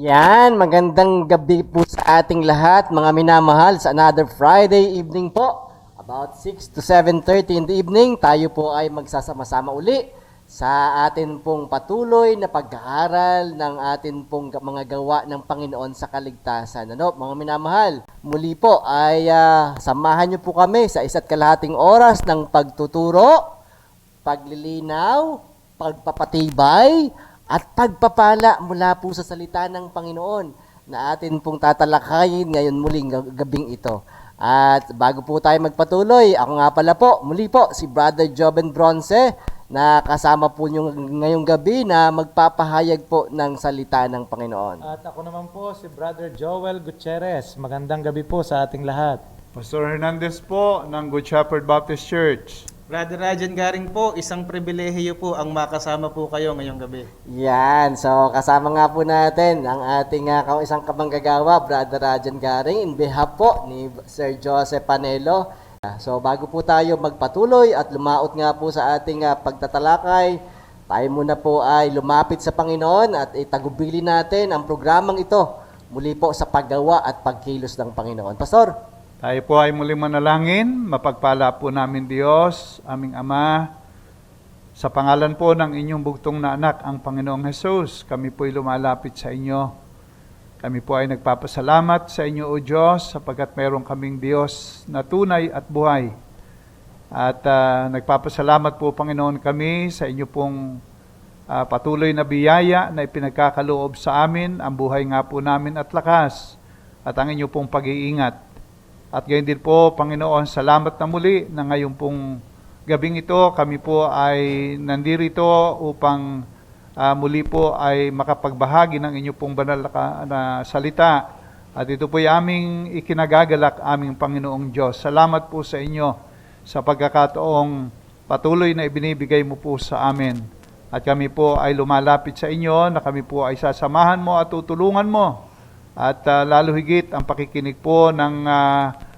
Yan, magandang gabi po sa ating lahat, mga minamahal, sa another Friday evening po. About 6 to 7:30 in the evening, tayo po ay magsasama-sama uli sa atin pong patuloy na pag-aaral ng atin pong mga gawa ng Panginoon sa kaligtasan. Ano, mga minamahal, muli po ay samahan niyo po kami sa isa't kalahating oras ng pagtuturo, paglilinaw, pagpapatibay, at pagpapala mula po sa salita ng Panginoon na atin pong tatalakayin ngayon muling gabing ito. At bago po tayo magpatuloy, ako nga pala po, muli po, si Brother Joven Bronce, na kasama po nyo ngayong gabi na magpapahayag po ng salita ng Panginoon. At ako naman po si Brother Joel Gutierrez. Magandang gabi po sa ating lahat. Pastor Hernandez po ng Good Shepherd Baptist Church. Brother Rajan Garing po, isang pribilehiyo po ang makasama po kayo ngayong gabi. Yan, so kasama nga po natin ang ating isang kamanggagawa, Brother Rajan Garing, in behalf po ni Sir Joseph Panelo. So bago po tayo magpatuloy at lumaot nga po sa ating pagtatalakay, tayo muna po ay lumapit sa Panginoon at itagubili natin ang programang ito muli po sa paggawa at pagkilos ng Panginoon. Pastor? Tayo po ay muling manalangin. Mapagpala po namin Diyos, aming Ama, sa pangalan po ng inyong bugtong na anak, ang Panginoong Hesus. Kami po ay lumalapit sa inyo. Kami po ay nagpapasalamat sa inyo, O Diyos, sapagkat mayroon kaming Diyos na tunay at buhay. At nagpapasalamat po, Panginoon, kami sa inyo pong patuloy na biyaya na ipinagkakaloob sa amin, ang buhay nga po namin at lakas, at ang inyo pong pag-iingat. At gayon din po, Panginoon, salamat na muli na ngayon pong gabing ito, kami po ay nandirito upang muli po ay makapagbahagi ng inyo pong banal na salita. At ito po ay aming ikinagagalak aming Panginoong Diyos. Salamat po sa inyo sa pagkakataong patuloy na ibinibigay mo po sa amin. At kami po ay lumalapit sa inyo na kami po ay sasamahan mo at tutulungan mo. At lalo higit ang pakikinig po ng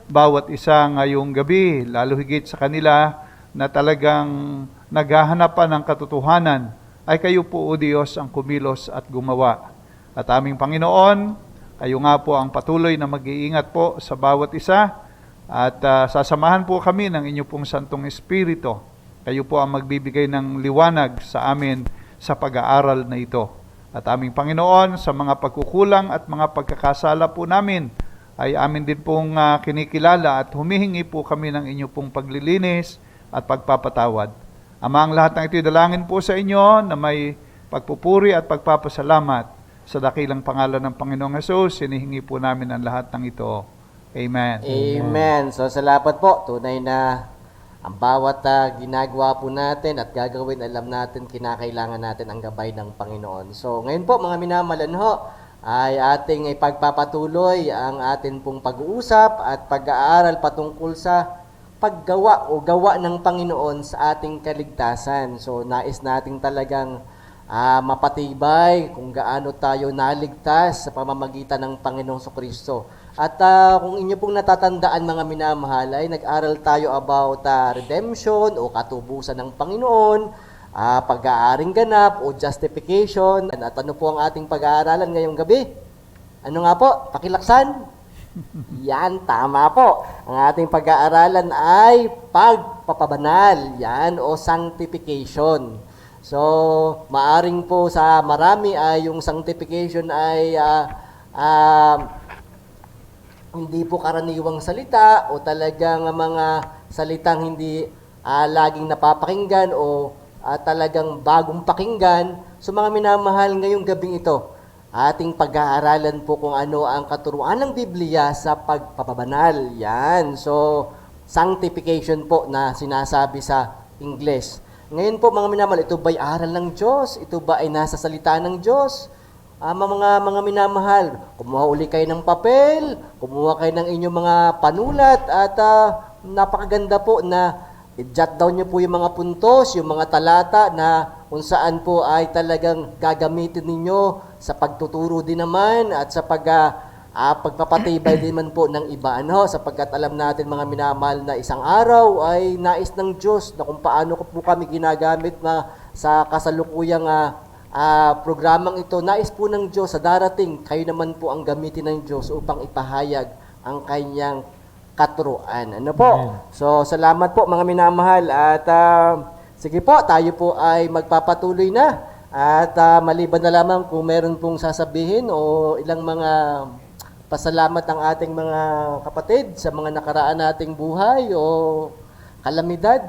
bawat isa ngayong gabi, lalo higit sa kanila na talagang naghahanapan ng katotohanan, ay kayo po, O Diyos, ang kumilos at gumawa. At aming Panginoon, kayo nga po ang patuloy na mag-iingat po sa bawat isa, at sasamahan po kami ng inyo pong Santong Espiritu. Kayo po ang magbibigay ng liwanag sa amin sa pag-aaral na ito. At aming Panginoon, sa mga pagkukulang at mga pagkakasala po namin, ay amin din pong kinikilala at humihingi po kami ng inyo pong paglilinis at pagpapatawad. Ama, ang lahat ng ito'y dalangin po sa inyo na may pagpupuri at pagpapasalamat sa dakilang pangalan ng Panginoong Hesus. Hinihingi po namin ang lahat ng ito. Amen. Amen. So salamat po, tunay na ang bawat ginagawa po natin at gagawin, alam natin, kinakailangan natin ang gabay ng Panginoon. So ngayon po, mga minamalanho, ay ating ipagpapatuloy ang atin pong pag-uusap at pag-aaral patungkol sa paggawa o gawa ng Panginoon sa ating kaligtasan. So nais nating talagang mapatibay kung gaano tayo naligtas sa pamamagitan ng Panginoong Kristo. At kung inyo pong natatandaan, mga minamahal, ay nag-aral tayo about redemption o katubusan ng Panginoon, pag-aaring ganap o justification. At ano po ang ating pag-aaralan ngayong gabi? Ano nga po? Pakilaksan? Yan, tama po. Ang ating pag-aaralan ay pagpapabanal, yan, o sanctification. So, maaring po sa marami ay yung sanctification ay hindi po karaniwang salita o talagang mga salitang hindi laging napapakinggan o talagang bagong pakinggan. So mga minamahal, ngayong gabing ito, ating pag-aaralan po kung ano ang katuruan ng Biblia sa pagpapabanal. Yan. So, sanctification po na sinasabi sa English. Ngayon po mga minamahal, ito ba'y aral ng Diyos? Ito ba ay nasa salita ng Diyos? Mga minamahal, kumuha uli kayo ng papel, kumuha kayo ng inyong mga panulat, at napakaganda po na i-jot down nyo po yung mga puntos, yung mga talata na kung saan po ay talagang gagamitin ninyo sa pagtuturo din naman at sa pagpapatibay din man po ng iba. Sapagkat alam natin, mga minamahal, na isang araw ay nais ng Diyos na kung paano po kami ginagamit na sa kasalukuyang programang ito, nais po ng Diyos sa darating, kayo naman po ang gamitin ng Diyos upang ipahayag ang kanyang katuruan. Ano po? Amen. So, salamat po mga minamahal. At sige po, tayo po ay magpapatuloy na. At maliban na lamang kung meron pong sasabihin o ilang mga pasalamat ang ating mga kapatid sa mga nakaraan nating buhay o kalamidad.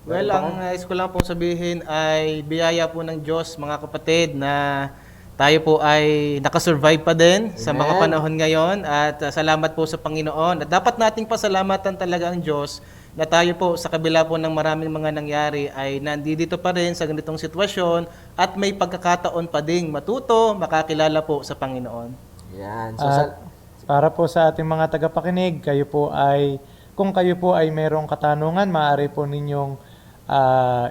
Well, ang nais ko lang pong sabihin ay biyaya po ng Diyos, mga kapatid, na tayo po ay nakasurvive pa din sa mga Amen. panahon ngayon at salamat po sa Panginoon. At dapat nating pasalamatan talaga ang Diyos na tayo po sa kabila po ng maraming mga nangyari ay nandito pa rin sa ganitong sitwasyon at may pagkakataon pa ding matuto, makakilala po sa Panginoon. Yan. So, At para po sa ating mga tagapakinig, kung kayo po ay merong katanungan, maaari po ninyong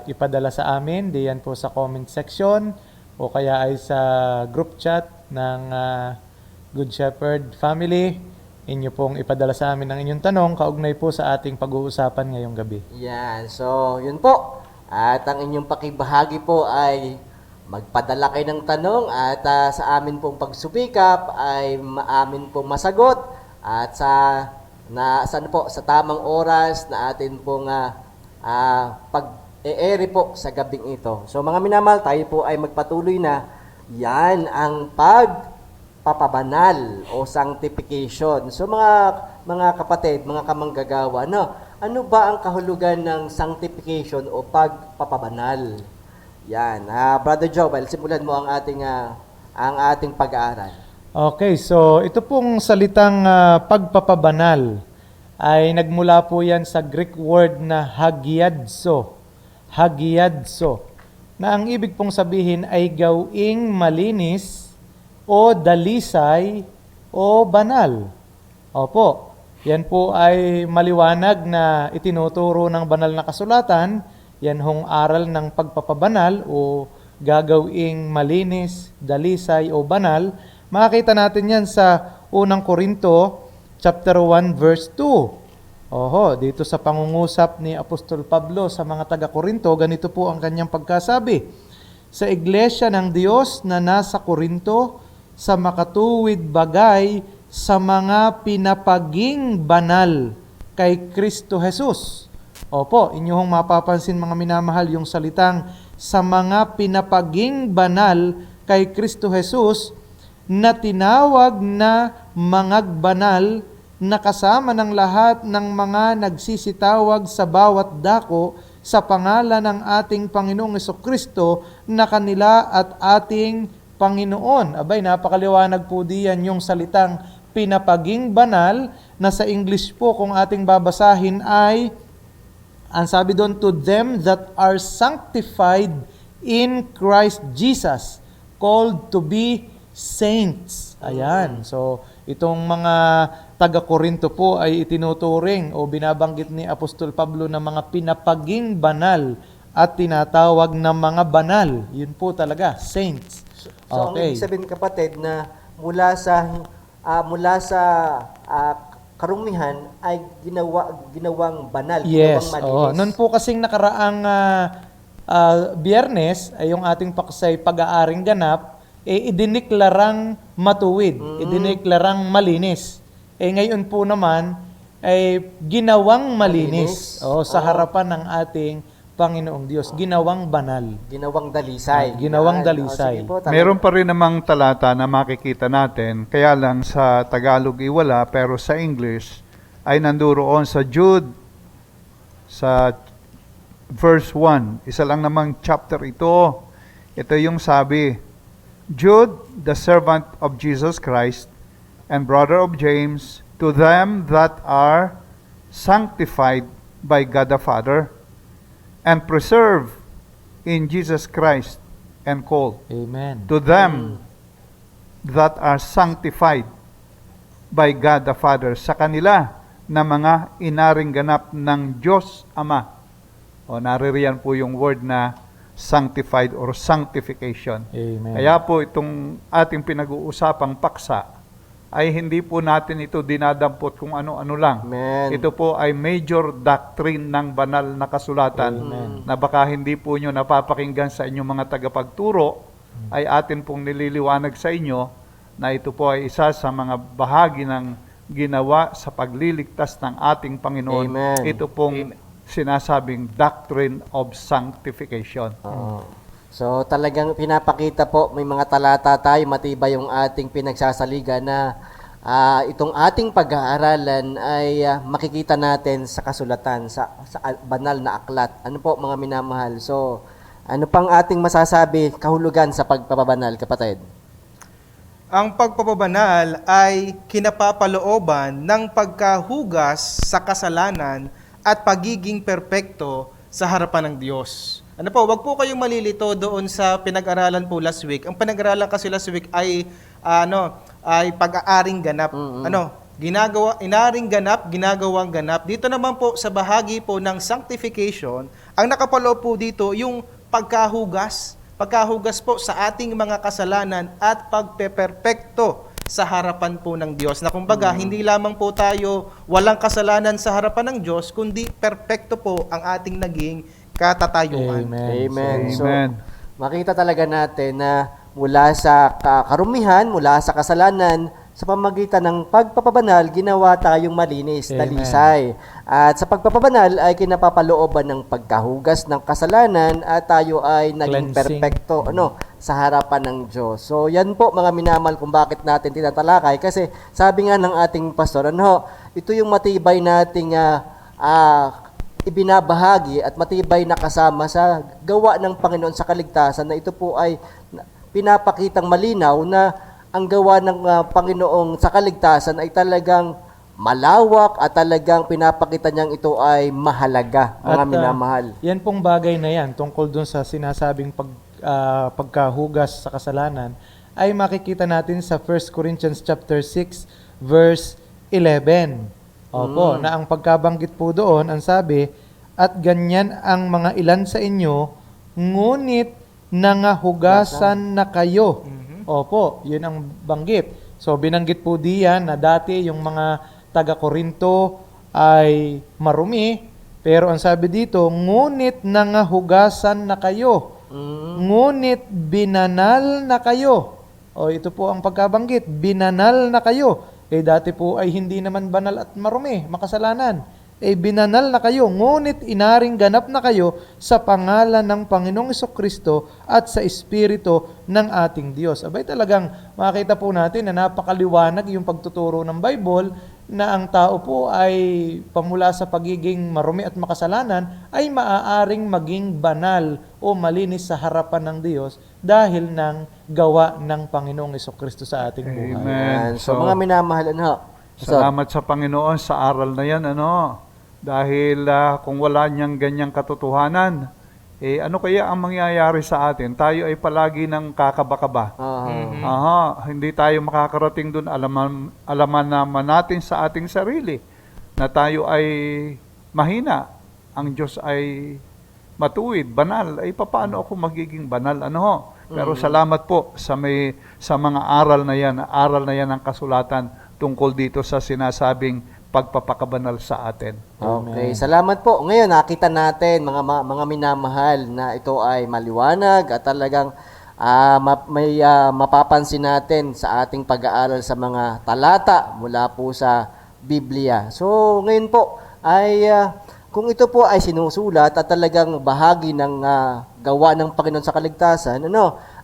ipadala sa amin, diyan po sa comment section o kaya ay sa group chat ng Good Shepherd Family. Inyo pong ipadala sa amin ang inyong tanong kaugnay po sa ating pag-uusapan ngayong gabi. yan. So, yun po. At ang inyong pakibahagi po ay magpadala kayo ng tanong at sa amin pong pagsubikap ay amin pong masagot at sa tamang oras na atin pong pag-e-ere po sa gabing ito. So mga minamahal, tayo po ay magpatuloy na. Yan ang pagpapabanal o sanctification. So mga kapatid, mga kamanggagawa, ano ba ang kahulugan ng sanctification o pagpapabanal? Yan. Brother Joel, simulan mo ang ating pag-aaral. Okay, so ito pong salitang pagpapabanal ay nagmula po yan sa Greek word na hagiadso. Hagiadso. Na ang ibig pong sabihin ay gawing malinis o dalisay o banal. Opo, yan po ay maliwanag na itinuturo ng banal na kasulatan. Yan hong aral ng pagpapabanal o gagawing malinis, dalisay o banal. Makikita natin yan sa unang Korinto chapter 1 verse 2. Oho, dito sa pangungusap ni Apostol Pablo sa mga taga-Korinto, ganito po ang kanyang pagkasabi. Sa iglesia ng Diyos na nasa Korinto, sa makatuwid bagay sa mga pinapaging banal kay Kristo Jesus. Opo, inyong mapapansin mga minamahal yung salitang sa mga pinapaging banal kay Kristo Jesus na tinawag na mangagbanal na kasama ng lahat ng mga nagsisitawag sa bawat dako sa pangalan ng ating Panginoong Jesucristo na kanila at ating Panginoon. Abay, napakaliwanag po diyan yung salitang pinapaging banal na sa English po kung ating babasahin ay, ang sabi doon, to them that are sanctified in Christ Jesus, called to be saints. Ayan. So, itong mga taga-Korinto po ay itinuturing o binabanggit ni Apostol Pablo na mga pinapaging banal at tinatawag na mga banal. Yun po talaga, saints. So ang ibig sabihin kapatid na mula sa karumihan ay ginawang banal, Yes. ginawang malinis. Noon po kasing nakaraang Biyernes ay yung ating paksay pag-aaring ganap, idiniklarang matuwid, idiniklarang malinis. Ngayon po naman ay ginawang malinis, sa harapan ng ating Panginoong Diyos, ginawang banal. Ginawang dalisay. Ginawang Yan. dalisay. Sige po, tama. Meron pa rin namang talata na makikita natin, kaya lang sa Tagalog iwala, pero sa English ay nanduroon sa Jude, sa verse 1. Isa lang namang chapter ito. Ito yung sabi, Jude, the servant of Jesus Christ, and brother of James, to them that are sanctified by God the Father, and preserved in Jesus Christ, and called. Amen. To them that are sanctified by God the Father, sa kanila na mga inaring ganap ng Diyos Ama. O naririyan po yung word na sanctified or sanctification. Amen. Kaya po itong ating pinag-uusapang paksa ay hindi po natin ito dinadampot kung ano-ano lang. Amen. Ito po ay major doctrine ng banal na kasulatan Amen. na baka hindi po nyo napapakinggan sa inyong mga tagapagturo ay atin pong nililiwanag sa inyo na ito po ay isa sa mga bahagi ng ginawa sa pagliligtas ng ating Panginoon. Amen. Ito pong sinasabing doctrine of sanctification. Oo. So talagang pinapakita po, may mga talata tayo, matibay yung ating pinagsasaliga na itong ating pag-aaralan ay makikita natin sa kasulatan, sa banal na aklat. Ano po mga minamahal? So ano pang ating masasabi, kahulugan sa pagpapabanal, kapatid? Ang pagpapabanal ay kinapapalooban ng pagkahugas sa kasalanan at pagiging perpekto sa harapan ng Diyos. Ano po, wag po kayong malilito doon sa pinag-aralan po last week. Ang pinag-aralan kasi last week ay ay pag-aaring ganap. Inaring ganap, ginagawang ganap. Dito naman po sa bahagi po ng sanctification, ang nakapaloob po dito yung pagkahugas po sa ating mga kasalanan at pagpeperpekto sa harapan po ng Diyos. Na kumbaga, hindi lamang po tayo walang kasalanan sa harapan ng Diyos, kundi perpekto po ang ating naging katatayuan. Amen. So, Amen. makita talaga natin na mula sa karumihan, mula sa kasalanan, sa pamagitan ng pagpapabanal, ginawa tayong malinis, Amen. dalisay. At sa pagpapabanal ay kinapapalooban ng pagkahugas ng kasalanan at tayo ay naging Cleansing. perpekto sa harapan ng Diyos. So yan po mga minamal kung bakit natin tinatalakay. Kasi sabi nga ng ating pastor, ito yung matibay nating ibinabahagi at matibay na kasama sa gawa ng Panginoon sa kaligtasan, na ito po ay pinapakitang malinaw na ang gawa ng Panginoong sa kaligtasan ay talagang malawak at talagang pinapakita niyang ito ay mahalaga, mga minamahal. Yan pong bagay na yan, tungkol dun sa sinasabing pagkahugas sa kasalanan, ay makikita natin sa 1 Corinthians chapter 6, verse 11. Opo, na ang pagkabanggit po doon, ang sabi, at ganyan ang mga ilan sa inyo, ngunit nangahugasan na kayo. Opo, yun ang banggit. So, binanggit po diyan na dati yung mga taga-Korinto ay marumi, pero ang sabi dito, ngunit nangahugasan na kayo. Ngunit binanal na kayo. O, ito po ang pagkabanggit, binanal na kayo. Dati po ay hindi naman banal at marumi, makasalanan. Binanal na kayo, ngunit inaring ganap na kayo sa pangalan ng Panginoong Jesucristo at sa Espiritu ng ating Diyos. Abay, talagang makita po natin na napakaliwanag yung pagtuturo ng Bible na ang tao po ay pamula sa pagiging marumi at makasalanan ay maaaring maging banal o malinis sa harapan ng Diyos dahil ng gawa ng Panginoong Jesucristo sa ating buhay. Amen. So, mga minamahal, Salamat sa Panginoon sa aral na yan, dahil kung wala niyang ganyang katotohanan, ano kaya ang mangyayari sa atin? Tayo ay palagi ng kakaba-kaba. Hindi tayo makakarating doon. Alaman naman natin sa ating sarili na tayo ay mahina. Ang Diyos ay matuwid, banal. Paano ako magiging banal? Pero salamat po sa mga aral na yan ng kasulatan tungkol dito sa sinasabing pagpapakabanal sa atin. Okay, salamat po. Ngayon, nakita natin, mga minamahal, na ito ay maliwanag at talagang may mapapansin natin sa ating pag-aaral sa mga talata mula po sa Biblia. So, ngayon po, ay kung ito po ay sinusulat at talagang bahagi ng gawa ng Panginoon sa kaligtasan,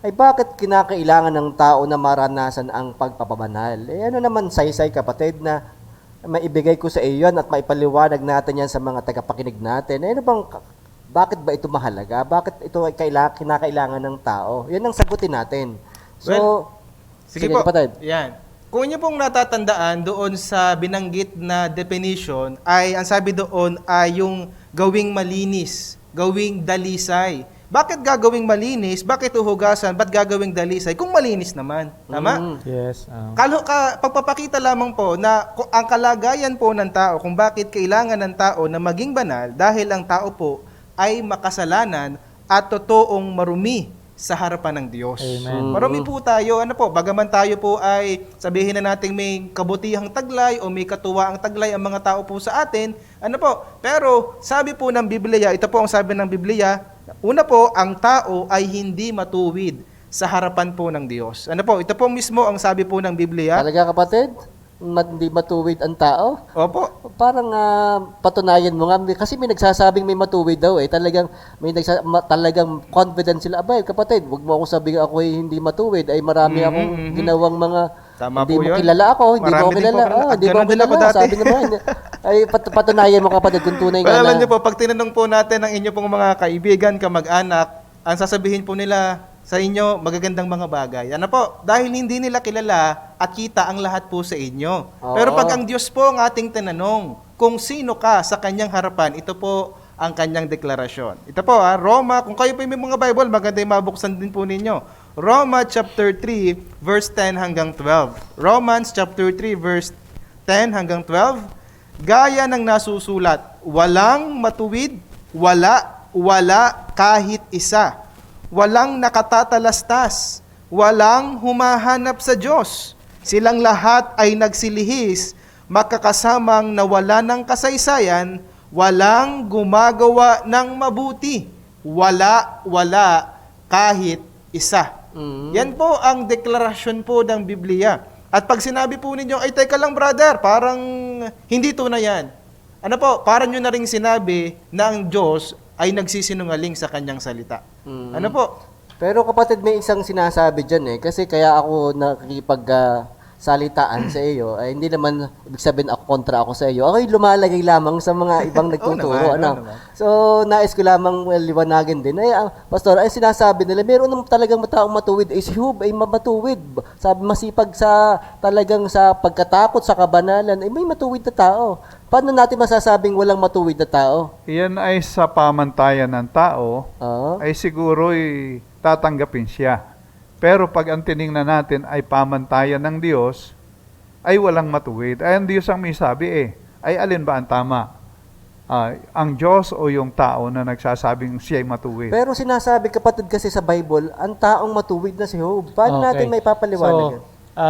ay bakit kinakailangan ng tao na maranasan ang pagpapabanal? Ano naman, saysay kapatid, na maibigay ko sa iyo at maipaliwanag natin yan sa mga tagapakinig natin. Bakit ba ito mahalaga? Bakit ito ay kinakailangan ng tao? Yan ang sagutin natin. So, Sige po. kapatid. Yan. Kung inyo pong natatandaan doon sa binanggit na definition, ay ang sabi doon ay yung gawing malinis, gawing dalisay. Bakit gagawing malinis? Bakit uhugasan? Ba't gagawing dalisay? Kung malinis naman. Tama? Yes. Pagpapakita lamang po na ang kalagayan po ng tao, kung bakit kailangan ng tao na maging banal, dahil ang tao po ay makasalanan at totoong marumi sa harapan ng Diyos. Amen. Marumi po tayo, bagaman tayo po ay sabihin na natin may kabutihang taglay o may katuwaang taglay ang mga tao po sa atin, pero sabi po ng Biblia, ito po ang sabi ng Biblia, una po, ang tao ay hindi matuwid sa harapan po ng Diyos. Ano po, ito po mismo ang sabi po ng Biblia. Talaga kapatid, hindi matuwid ang tao. Opo. Parang patunayan mo nga kasi may nagsasabing may matuwid daw eh. Talagang talagang confident sila. Abay, kapatid, wag mo ako sabihin ako hindi matuwid. Ay marami akong ginawang mga Tama hindi po mo yun. kilala ako, hindi Marami mo ako din kilala. po ako. Hindi mo Ganun ako din ako kilala. dati. Sabi naman, ay patunayan mo kapatid kung tunay Well, nga alam na. niyo po, pag tinanong po natin ang inyo pong mga kaibigan, kamag-anak, ang sasabihin po nila sa inyo, magagandang mga bagay. Ano po? Dahil hindi nila kilala at kita ang lahat po sa inyo. Oo. Pero pag ang Diyos po ang ating tinanong, kung sino ka sa kanyang harapan, ito po ang kanyang deklarasyon. Ito po, Roma, kung kayo po may mga Bible, maganda yung mabuksan din po ninyo. Roma chapter 3, verse 10 hanggang 12. Romans chapter 3, verse 10 hanggang 12. Gaya ng nasusulat, walang matuwid, wala kahit isa. Walang nakatatalastas, walang humahanap sa Diyos. Silang lahat ay nagsilihis, makakasamang nawala ng kasaysayan, walang gumagawa ng mabuti. Wala kahit isa. Yan po ang deklarasyon po ng Biblia. At pag sinabi po ninyo, ay teka lang brother, parang hindi tunay yan. Ano po, parang nyo na rin sinabi na ang Diyos ay nagsisinungaling sa kanyang salita. Ano po? Pero kapatid, may isang sinasabi dyan eh. Kasi kaya ako salitaan sa iyo, ay hindi naman ibig sabihin ako kontra ako sa iyo. Ako'y lumalagay lamang sa mga ibang nagtuturo. naman, ano? oo naman. So, nais ko lamang liwanagin din. Pastor, ay sinasabi nila, meron naman talagang taong matuwid. Si Job ay matuwid. Sabi, masipag talagang sa pagkatakot, sa kabanalan, ay may matuwid na tao. Paano natin masasabing walang matuwid na tao? Iyan ay sa pamantayan ng tao, Oo. ay siguro'y tatanggapin siya. Pero pag ang tiningnan natin ay pamantayan ng Diyos, ay walang matuwid. Ay ang Diyos ang may sabi ay alin ba ang tama? Ang Diyos o yung tao na nagsasabing siya'y matuwid? Pero sinasabi kapatid kasi sa Bible, ang taong matuwid na si Job. Paano natin may papaliwanag yan?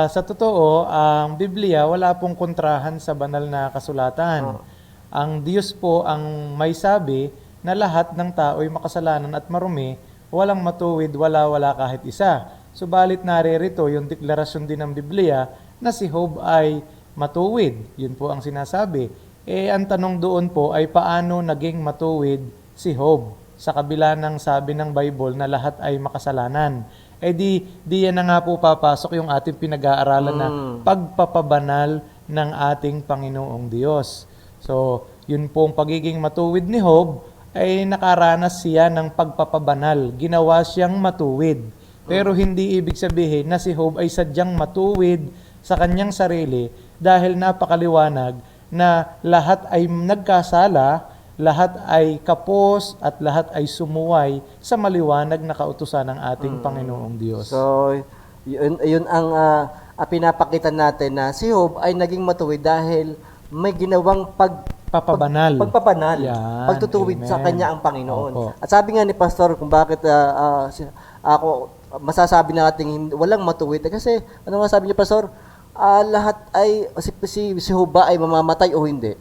Sa totoo, ang Biblia wala pong kontrahan sa banal na kasulatan. Ang Diyos po ang may sabi na lahat ng tao ay makasalanan at marumi, walang matuwid, wala kahit isa. Subalit naririto yung deklarasyon din ng Biblia na si Job ay matuwid. Yun po ang sinasabi. Ang tanong doon po ay paano naging matuwid si Job sa kabila ng sabi ng Bible na lahat ay makasalanan. Di yan na nga po papasok yung ating pinag-aaralan na pagpapabanal ng ating Panginoong Diyos. So, yun pong pagiging matuwid ni Job ay nakaranas siya ng pagpapabanal. Ginawa siyang matuwid. Pero hindi ibig sabihin na si Job ay sadyang matuwid sa kanyang sarili dahil napakaliwanag na lahat ay nagkasala, lahat ay kapos at lahat ay sumuway sa maliwanag na kautusan ng ating Panginoong Diyos. So, yun ang pinapakita natin na si Job ay naging matuwid dahil may ginawang Papabanal. pagpapanal, Yan, pagtutuwid sa amen. kanya ang Panginoon. Opo. At sabi nga ni Pastor kung bakit ako masasabi natin walang matuwid kasi ano nga sabi ni Pastor, lahat ay si Job ba ay mamamatay o hindi?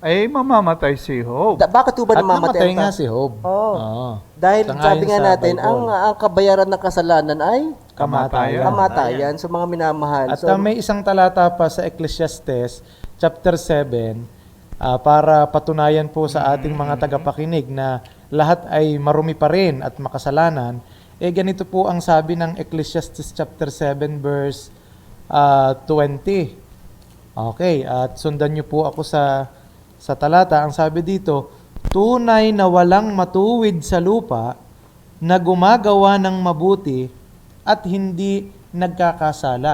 Ay mamamatay si Job. Bakit ba At namamatay namatay nga si Job. Oo. Oo. Dahil Sangayon sabi nga sa natin, Bible. ang kabayaran ng kasalanan ay Kamatayan. kamatayan. So mga minamahal. At So, may isang talata pa sa Ecclesiastes, chapter 7, para patunayan po sa ating mga tagapakinig na lahat ay marumi pa rin at makasalanan. Ganito po ang sabi ng Ecclesiastes chapter 7, verse 20. Okay, at sundan niyo po ako sa talata. Ang sabi dito, tunay na walang matuwid sa lupa na gumagawa ng mabuti at hindi nagkakasala.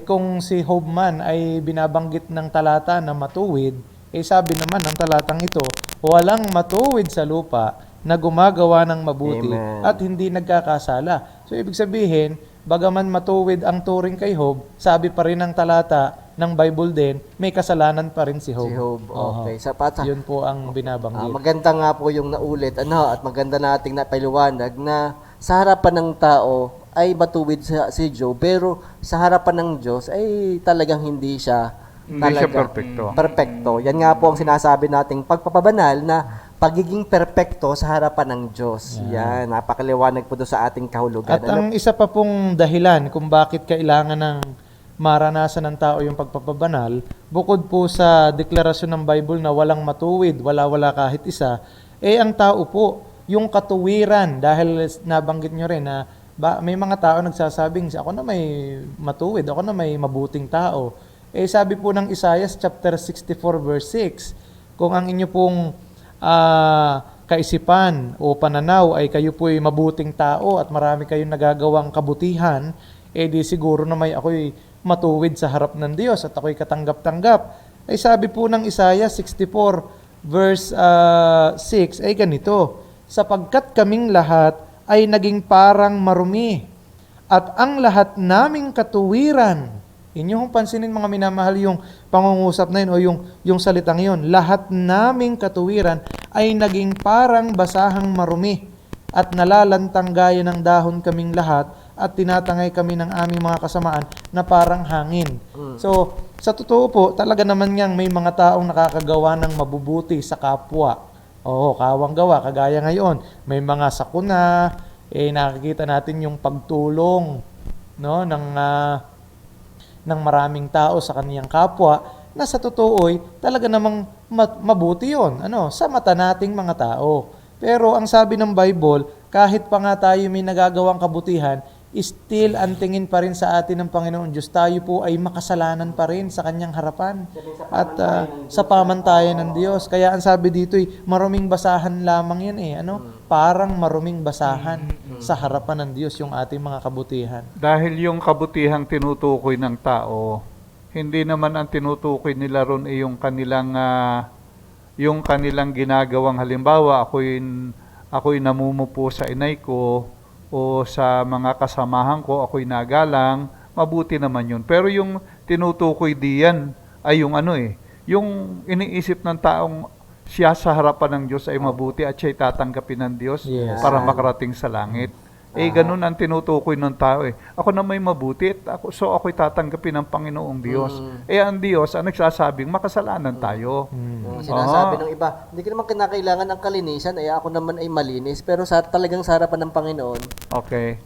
Kung si Job man ay binabanggit ng talata na matuwid, sabi naman ng talatang ito, walang matuwid sa lupa na gumagawa ng mabuti Amen. at hindi nagkakasala. So ibig sabihin, bagaman matuwid ang turing kay Job, sabi pa rin ng talata ng Bible din, may kasalanan pa rin si Job. si Job. Okay. Yun po ang binabanggit. Maganda nga po yung naulit at maganda nating napaliwanag na sa harapan ng tao ay matuwid si Job, pero sa harapan ng Diyos ay talagang hindi siya Hindi siya perfecto. Perfecto. Yan nga po ang sinasabi nating pagpapabanal na pagiging perpekto sa harapan ng Diyos. Yan, napakaliwanag po doon sa ating kahulugan. At ang isa pa pong dahilan kung bakit kailangan ng maranasan ng tao yung pagpapabanal, bukod po sa deklarasyon ng Bible na walang matuwid, wala kahit isa, ang tao po, yung katuwiran, dahil nabanggit nyo rin na may mga tao nagsasabing, ako na may matuwid, ako na may mabuting tao. Sabi po ng Isaiah chapter 64 verse 6, kung ang inyo pong kaisipan o pananaw ay kayo po'y mabuting tao at marami kayong nagagawang kabutihan, di siguro na may ako'y matuwid sa harap ng Diyos at ako'y katanggap-tanggap. Sabi po ng Isaiah 64 verse 6 ay ganito, sapagkat kaming lahat ay naging parang marumi at ang lahat naming katuwiran. Inyong pansinin mga minamahal yung pangungusap na yun o yung salitang yun. Lahat naming katuwiran ay naging parang basahang marumi at nalalantang gaya ng dahon kaming lahat at tinatangay kami ng aming mga kasamaan na parang hangin. So, sa totoo po, talaga naman niyang may mga taong nakakagawa ng mabubuti sa kapwa. Oo, kawang gawa, kagaya ngayon. May mga sakuna, nakikita natin yung pagtulong ng maraming tao sa kaniyang kapwa na sa totoo talaga namang mabuti yun sa mata nating mga tao. Pero ang sabi ng Bible, kahit pa nga tayo may nagagawang kabutihan, still ang tingin pa rin sa atin ng Panginoon Diyos, tayo po ay makasalanan pa rin sa kanyang harapan at sa pamantayan ng Diyos. Kaya ang sabi dito maruming basahan lamang yan parang maruming basahan sa harapan ng Diyos yung ating mga kabutihan. Dahil yung kabutihang tinutukoy ng tao, hindi naman ang tinutukoy nila ron yung kanilang ginagawang, halimbawa, ako'y namumupo sa inay ko o sa mga kasamahan ko, ako'y nagalang, mabuti naman yun. Pero yung tinutukoy diyan ay yung yung iniisip ng taong siya sa harapan ng Diyos ay mabuti at siya'y tatanggapin ng Diyos para makarating sa langit. Ganun ang tinutukoy ng tao. Ako na may mabuti, so ako'y tatanggapin ng Panginoong Diyos. Ang Diyos ang nagsasabing makasalanan tayo. Sinasabi ng iba, hindi ko naman kinakailangan ng kalinisan, ako naman ay malinis. Pero talagang sa harapan ng Panginoon,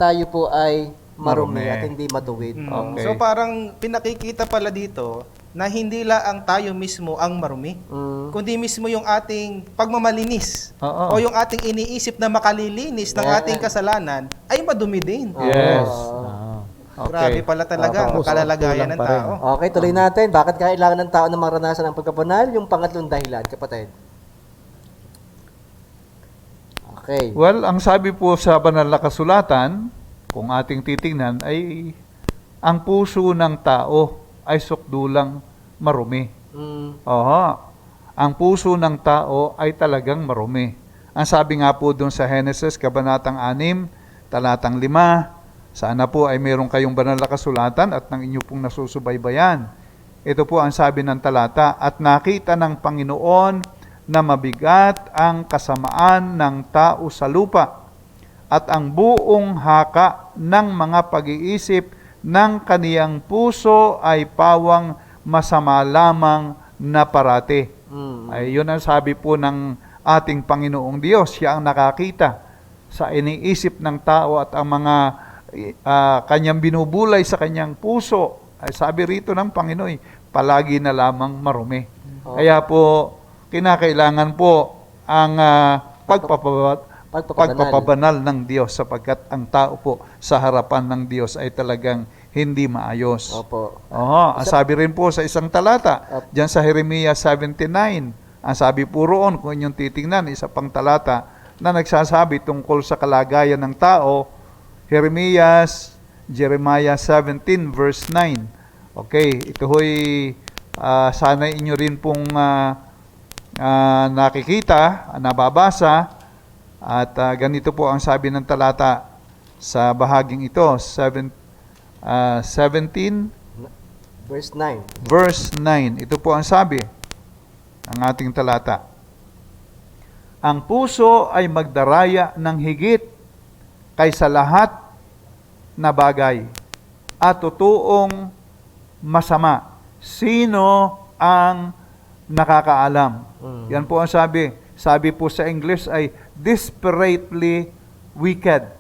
tayo po ay marumi at hindi matuwid. Okay. So parang pinakikita pala dito na hindi lang tayo mismo ang marumi, kundi mismo yung ating pagmamalinis o yung ating iniisip na makalilinis ng ating kasalanan ay madumi din. Yes. Grabe pala talaga ang kalalagayan ng tao. Okay, tuloy natin. Bakit kailangan ng tao na maranasan ang pagpapanal? Yung pangatlong dahilan, kapatid. Okay. Well, ang sabi po sa banal na kasulatan, kung ating titingnan, ay ang puso ng tao ay sukdulang marumi. Ang puso ng tao ay talagang marumi. Ang sabi nga po doon sa Genesis, Kabanatang 6, Talatang 5, sana po ay meron kayong banal na kasulatan at ng inyo pong nasusubaybayan. Ito po ang sabi ng talata, at nakita ng Panginoon na mabigat ang kasamaan ng tao sa lupa at ang buong haka ng mga pag-iisip ng kaniyang puso ay pawang masama lamang na parati. Ay yun ang sabi po ng ating Panginoong Diyos. Siya ang nakakita sa iniisip ng tao at ang mga kanyang binubulay sa kanyang puso. Ay sabi rito ng Panginoon, palagi na lamang marumi. Kaya po, kinakailangan po ang pagpapabanal ng Diyos sapagkat ang tao po sa harapan ng Diyos ay talagang hindi maayos. Opo. Ang sabi rin po sa isang talata, diyan sa Jeremiah 79, ang sabi po roon, kung inyong titingnan, isa pang talata na nagsasabi tungkol sa kalagayan ng tao, Jeremiah 17 verse 9. Okay, ito ho'y sana inyo rin pong nakikita, nababasa, at ganito po ang sabi ng talata sa bahaging ito, 17 verse 9. Verse 9. Ito po ang sabi ng ating talata. Ang puso ay magdaraya ng higit kaysa lahat na bagay at totoong masama. Sino ang nakakaalam? Yan po ang sabi. sabi po sa English ay desperately wicked.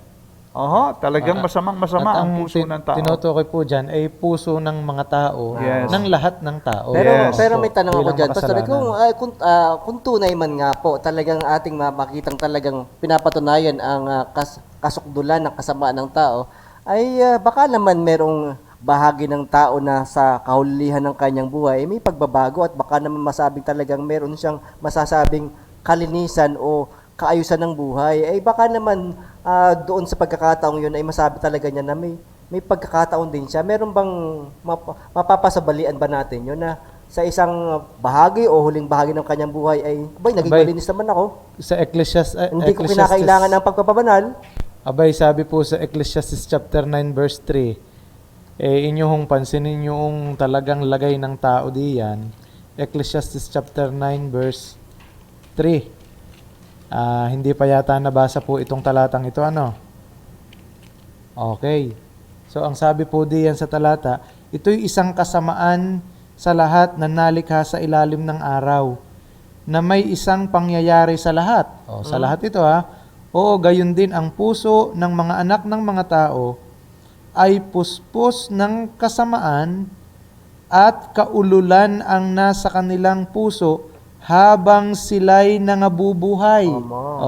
Talagang masamang-masama At ang puso ng tao. tinutukoy po dyan ay puso ng mga tao, Yes. ng lahat ng tao. Pero Yes. pero may tanong ako Bilang diyan, Pastor, makasalanan. kung tunay man nga po talagang ating makitang talagang pinapatunayan ang kasukdulan ng kasamaan ng tao, ay baka naman merong bahagi ng tao na sa kahulihan ng kanyang buhay may pagbabago at baka naman masabing talagang meron siyang masasabing kalinisan o kaayusan ng buhay. Ay baka naman doon sa pagkakataong yun ay masabi talaga niya na may pagkakataon din siya. Meron bang mapapasabalian ba natin yun na sa isang bahagi o huling bahagi ng kanyang buhay ay, naging Abay. malinis naman ako. Sa Hindi ko kinakailangan ng pagpapabanal. Abay, sabi po sa Ecclesiastes chapter 9 verse 3, inyong pansinin yung talagang lagay ng tao diyan. Ecclesiastes chapter 9 verse 3. Hindi pa yata nabasa po itong talatang ito, ano? Okay. So, ang sabi po diyan sa talata, ito'y isang kasamaan sa lahat na nalikha sa ilalim ng araw, na may isang pangyayari sa lahat. Sa lahat ito Oo, gayon din ang puso ng mga anak ng mga tao ay puspos ng kasamaan at kaululan ang nasa kanilang puso habang sila'y nangabubuhay.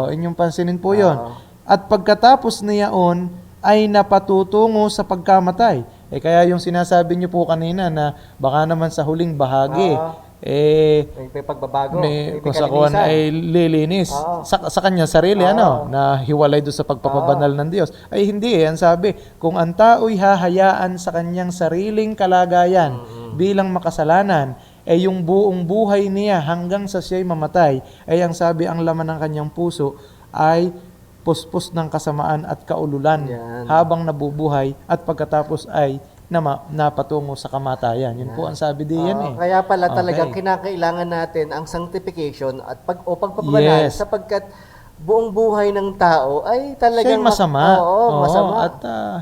Inyong pansinin po yon. At pagkatapos niyaon ay napatutungo sa pagkamatay. Kaya yung sinasabi niyo po kanina na baka naman sa huling bahagi, May pagbabago. kung sa kuwan ay lilinis sa kanyang sarili, na hiwalay doon sa pagpapabanal ng Diyos. Ay hindi ang sabi, kung ang tao'y hahayaan sa kanyang sariling kalagayan bilang makasalanan, yung buong buhay niya hanggang sa siya'y mamatay, ay ang sabi, ang laman ng kanyang puso ay puspos ng kasamaan at kaululan habang nabubuhay at pagkatapos ay napatungo sa kamatayan. Yun po ang sabi diyan Kaya pala talagang kinakailangan natin ang sanctification at pagpapabanal sapagkat buong buhay ng tao ay talagang siya'y masama. masama. At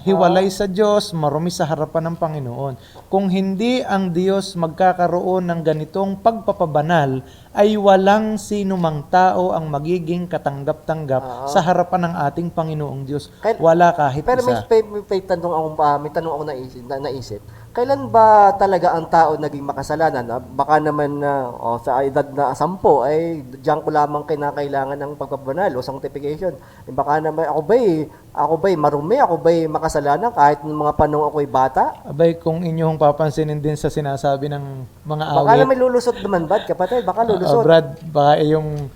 hiwalay sa Diyos, marumi sa harapan ng Panginoon. Kung hindi ang Diyos magkakaroon ng ganitong pagpapabanal, ay walang sino mang tao ang magiging katanggap-tanggap sa harapan ng ating Panginoong Diyos. Wala kahit Pero isa. may tanong ako naisip. Kailan ba talaga ang tao naging makasalanan? Baka naman sa edad na 10 ay diyan ko lamang kinakailangan ng pagpapabanal o sanctification. Baka naman ako ba'y marumi, ako ba'y makasalanan kahit ng mga panahon ako'y bata? Abay, kung inyong papansinin din sa sinasabi ng mga Baka awit, naman lulusot naman ba, kapatid? Baka lulusot. Brad, baka yung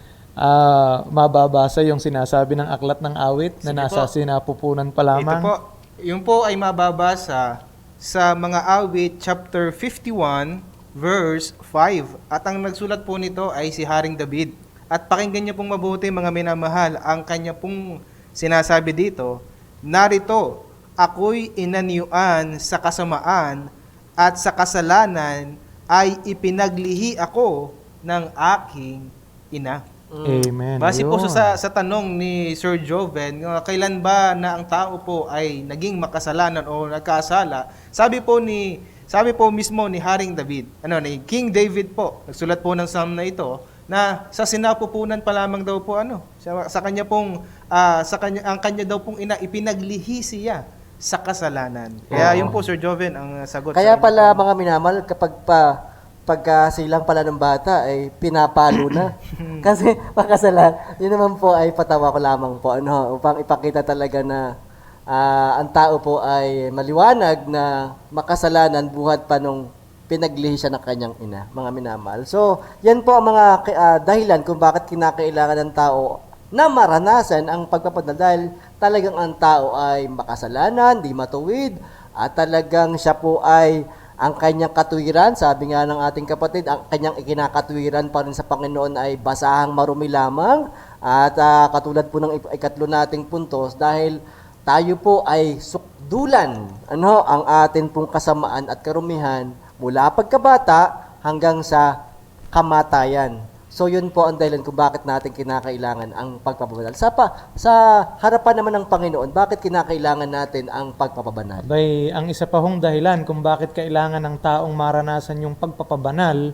mababasa yung sinasabi ng aklat ng awit na Sige nasa po. sinapupunan pa Ito lamang. po, yun po ay mababasa sa mga awit chapter 51 verse 5. At ang nagsulat po nito ay si Haring David. At pakinggan niyo pong mabuti mga minamahal, ang kanya pong sinasabi dito, narito, ako'y inaniyuan sa kasamaan at sa kasalanan ay ipinaglihi ako ng aking ina. Amen. Base po Ayun. sa tanong ni Sir Joven, kailan ba na ang tao po ay naging makasalanan o nagkasala? Sabi po mismo ni Haring David, ni King David po, nagsulat po ng psalm na ito, na sa sinapupunan pa lamang daw po sa kanya pong ang kanya daw pong ina ipinaglihi siya sa kasalanan. Kaya yun po Sir Joven ang sagot. Kaya sa inyo pala po. mga minamal, pagka silang pala ng bata ay pinapalo na. Kasi makasalan, yun naman po ay patawa ko lamang po upang ipakita talaga na ang tao po ay maliwanag na makasalanan buhat pa nung pinaglihi siya ng kanyang ina, mga minamahal. So, yan po ang mga dahilan kung bakit kinakailangan ng tao na maranasan ang pagpapabanal dahil talagang ang tao ay makasalanan, di matuwid, at talagang siya po ay ang kanyang katuwiran, sabi nga ng ating kapatid, ang kanyang ikinakatuwiran pa rin sa Panginoon ay basahang marumi lamang. At katulad po ng ikatlo nating puntos, dahil tayo po ay sukdulan ang atin pong kasamaan at karumihan mula pagkabata hanggang sa kamatayan. So yun po ang dahilan kung bakit natin kinakailangan ang pagpapabanal. Sa harapan naman ng Panginoon, bakit kinakailangan natin ang pagpapabanal? Abay, ang isa pa hong dahilan kung bakit kailangan ng taong maranasan yung pagpapabanal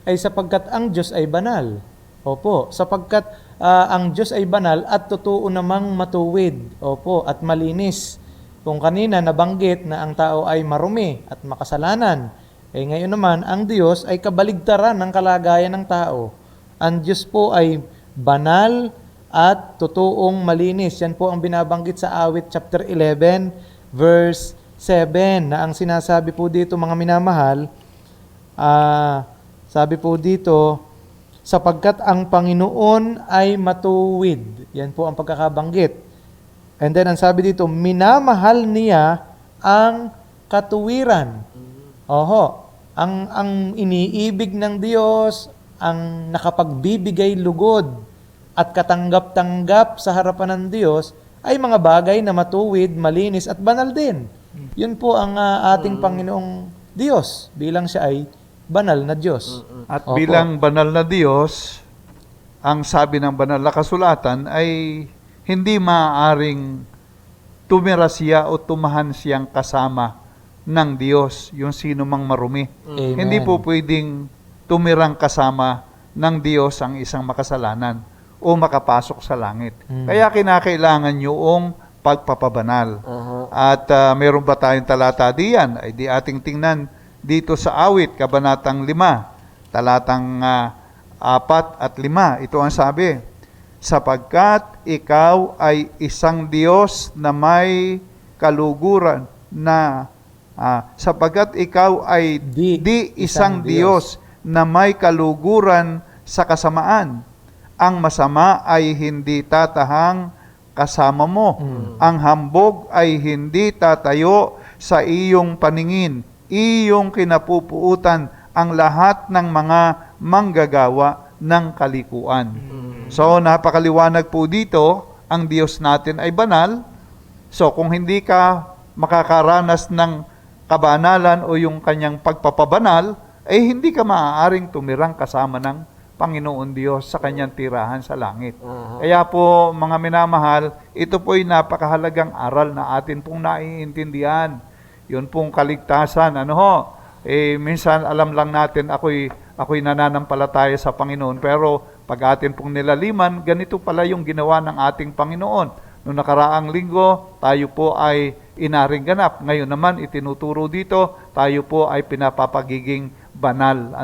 ay sapagkat ang Diyos ay banal. Opo, sapagkat ang Diyos ay banal at totoo namang matuwid. Opo, at malinis. Kung kanina nabanggit na ang tao ay marumi at makasalanan, ngayon naman ang Diyos ay kabaligtaran ng kalagayan ng tao. Ang Diyos po ay banal at totoong malinis. Yan po ang binabanggit sa Awit chapter 11 verse 7 na ang sinasabi po dito mga minamahal, sabi po dito, sapagkat ang Panginoon ay matuwid. Yan po ang pagkakabanggit. And then, ang sabi dito, minamahal niya ang katuwiran. Oho, ang iniibig ng Diyos, ang nakapagbibigay lugod at katanggap-tanggap sa harapan ng Diyos ay mga bagay na matuwid, malinis at banal din. Yun po ang ating Panginoong Diyos bilang siya ay banal na Diyos. At Opo. bilang banal na Diyos, ang sabi ng banal na kasulatan ay hindi maaaring tumira siya o tumahan siyang kasama ng Diyos, yung sino mang marumi. Amen. Hindi po pwedeng tumirang kasama ng Diyos ang isang makasalanan o makapasok sa langit. Kaya kinakailangan yung pagpapabanal. At meron ba tayong talata diyan? Ay di ating tingnan dito sa Awit, Kabanatang 5, talatang 4 at 5. Ito ang sabi, sapagkat ikaw ay isang Diyos na may kaluguran na sapagkat ikaw ay di isang Diyos na may kaluguran sa kasamaan. Ang masama ay hindi tatahang kasama mo. Ang hambog ay hindi tatayo sa iyong paningin. Iyong kinapupuutan ang lahat ng mga manggagawa ng kalikuan. So, napakaliwanag po dito, ang Diyos natin ay banal. So, kung hindi ka makakaranas ng kabanalan o yung kanyang pagpapabanal, hindi ka maaaring tumirang kasama ng Panginoon Diyos sa kanyang tirahan sa langit. Kaya po, mga minamahal, ito po'y napakahalagang aral na atin pong naiintindihan. Yun pong kaligtasan. Minsan alam lang natin, ako'y nananampalataya sa Panginoon, pero pag atin pong nilaliman, ganito pala yung ginawa ng ating Panginoon. Noong nakaraang linggo, tayo po ay inaring ganap. Ngayon naman, itinuturo dito, tayo po ay pinapapagiging banal.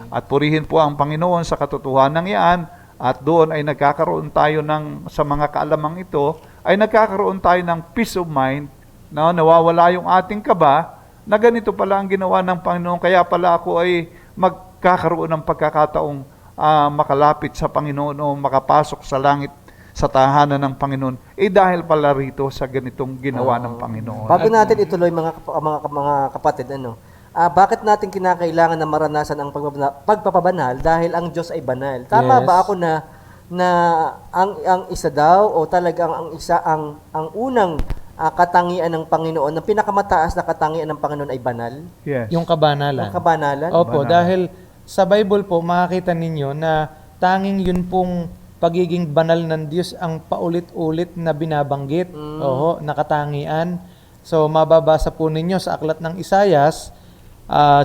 At purihin po ang Panginoon sa katotohanan yan, at doon ay nagkakaroon tayo sa mga kaalamang ito, ay nagkakaroon tayo ng peace of mind, nawawala yung ating kaba, na ganito pala ang ginawa ng Panginoon, kaya pala ako ay magkakaroon ng pagkakataong makalapit sa Panginoon o makapasok sa langit sa tahanan ng Panginoon, dahil pala rito sa ganitong ginawa ng Panginoon. Bago natin ituloy mga kapatid, bakit natin kinakailangan na maranasan ang pagpapabanal dahil ang Diyos ay banal? Tama Yes. ba ako na ang isa daw o talagang ang unang katangian ng Panginoon, ang pinakamataas na katangian ng Panginoon ay banal? Yes. Yung kabanalan. Ang kabanalan? Opo, Banal. dahil sa Bible po, makakita ninyo na tanging yun pong pagiging banal ng Diyos ang paulit-ulit na binabanggit. Oho, nakatangian. So, mababasa po ninyo sa aklat ng Isayas,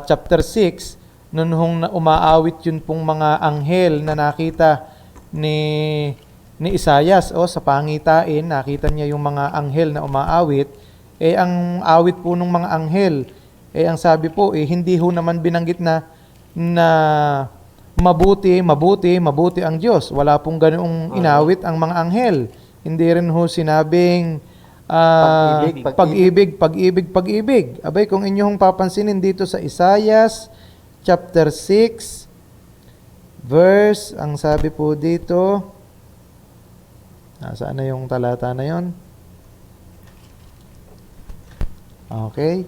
chapter 6, nung umaawit yun pong mga anghel na nakita ni Isayas, sa pangitain, nakita niya yung mga anghel na umaawit, ang awit po ng mga anghel, ang sabi po, hindi ho naman binanggit na mabuti ang Diyos. Wala pong ganoong inawit ang mga anghel. Hindi rin ho sinabing pag-ibig. Abay, kung inyong papansinin dito sa Isayas, chapter 6, verse, ang sabi po dito, nasaan na yung talata na yon? Okay.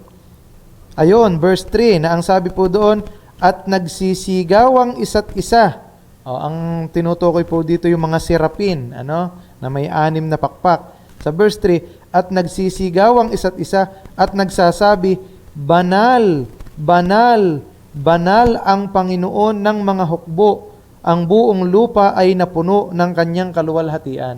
Ayun, verse 3, na ang sabi po doon, at nagsisigaw ang isa't isa. Ang tinutukoy po dito yung mga serapin, na may 6 na pakpak. Sa verse 3, at nagsisigaw ang isa't isa at nagsasabi, banal, banal, banal ang Panginoon ng mga hukbo. Ang buong lupa ay napuno ng kanyang kaluwalhatian.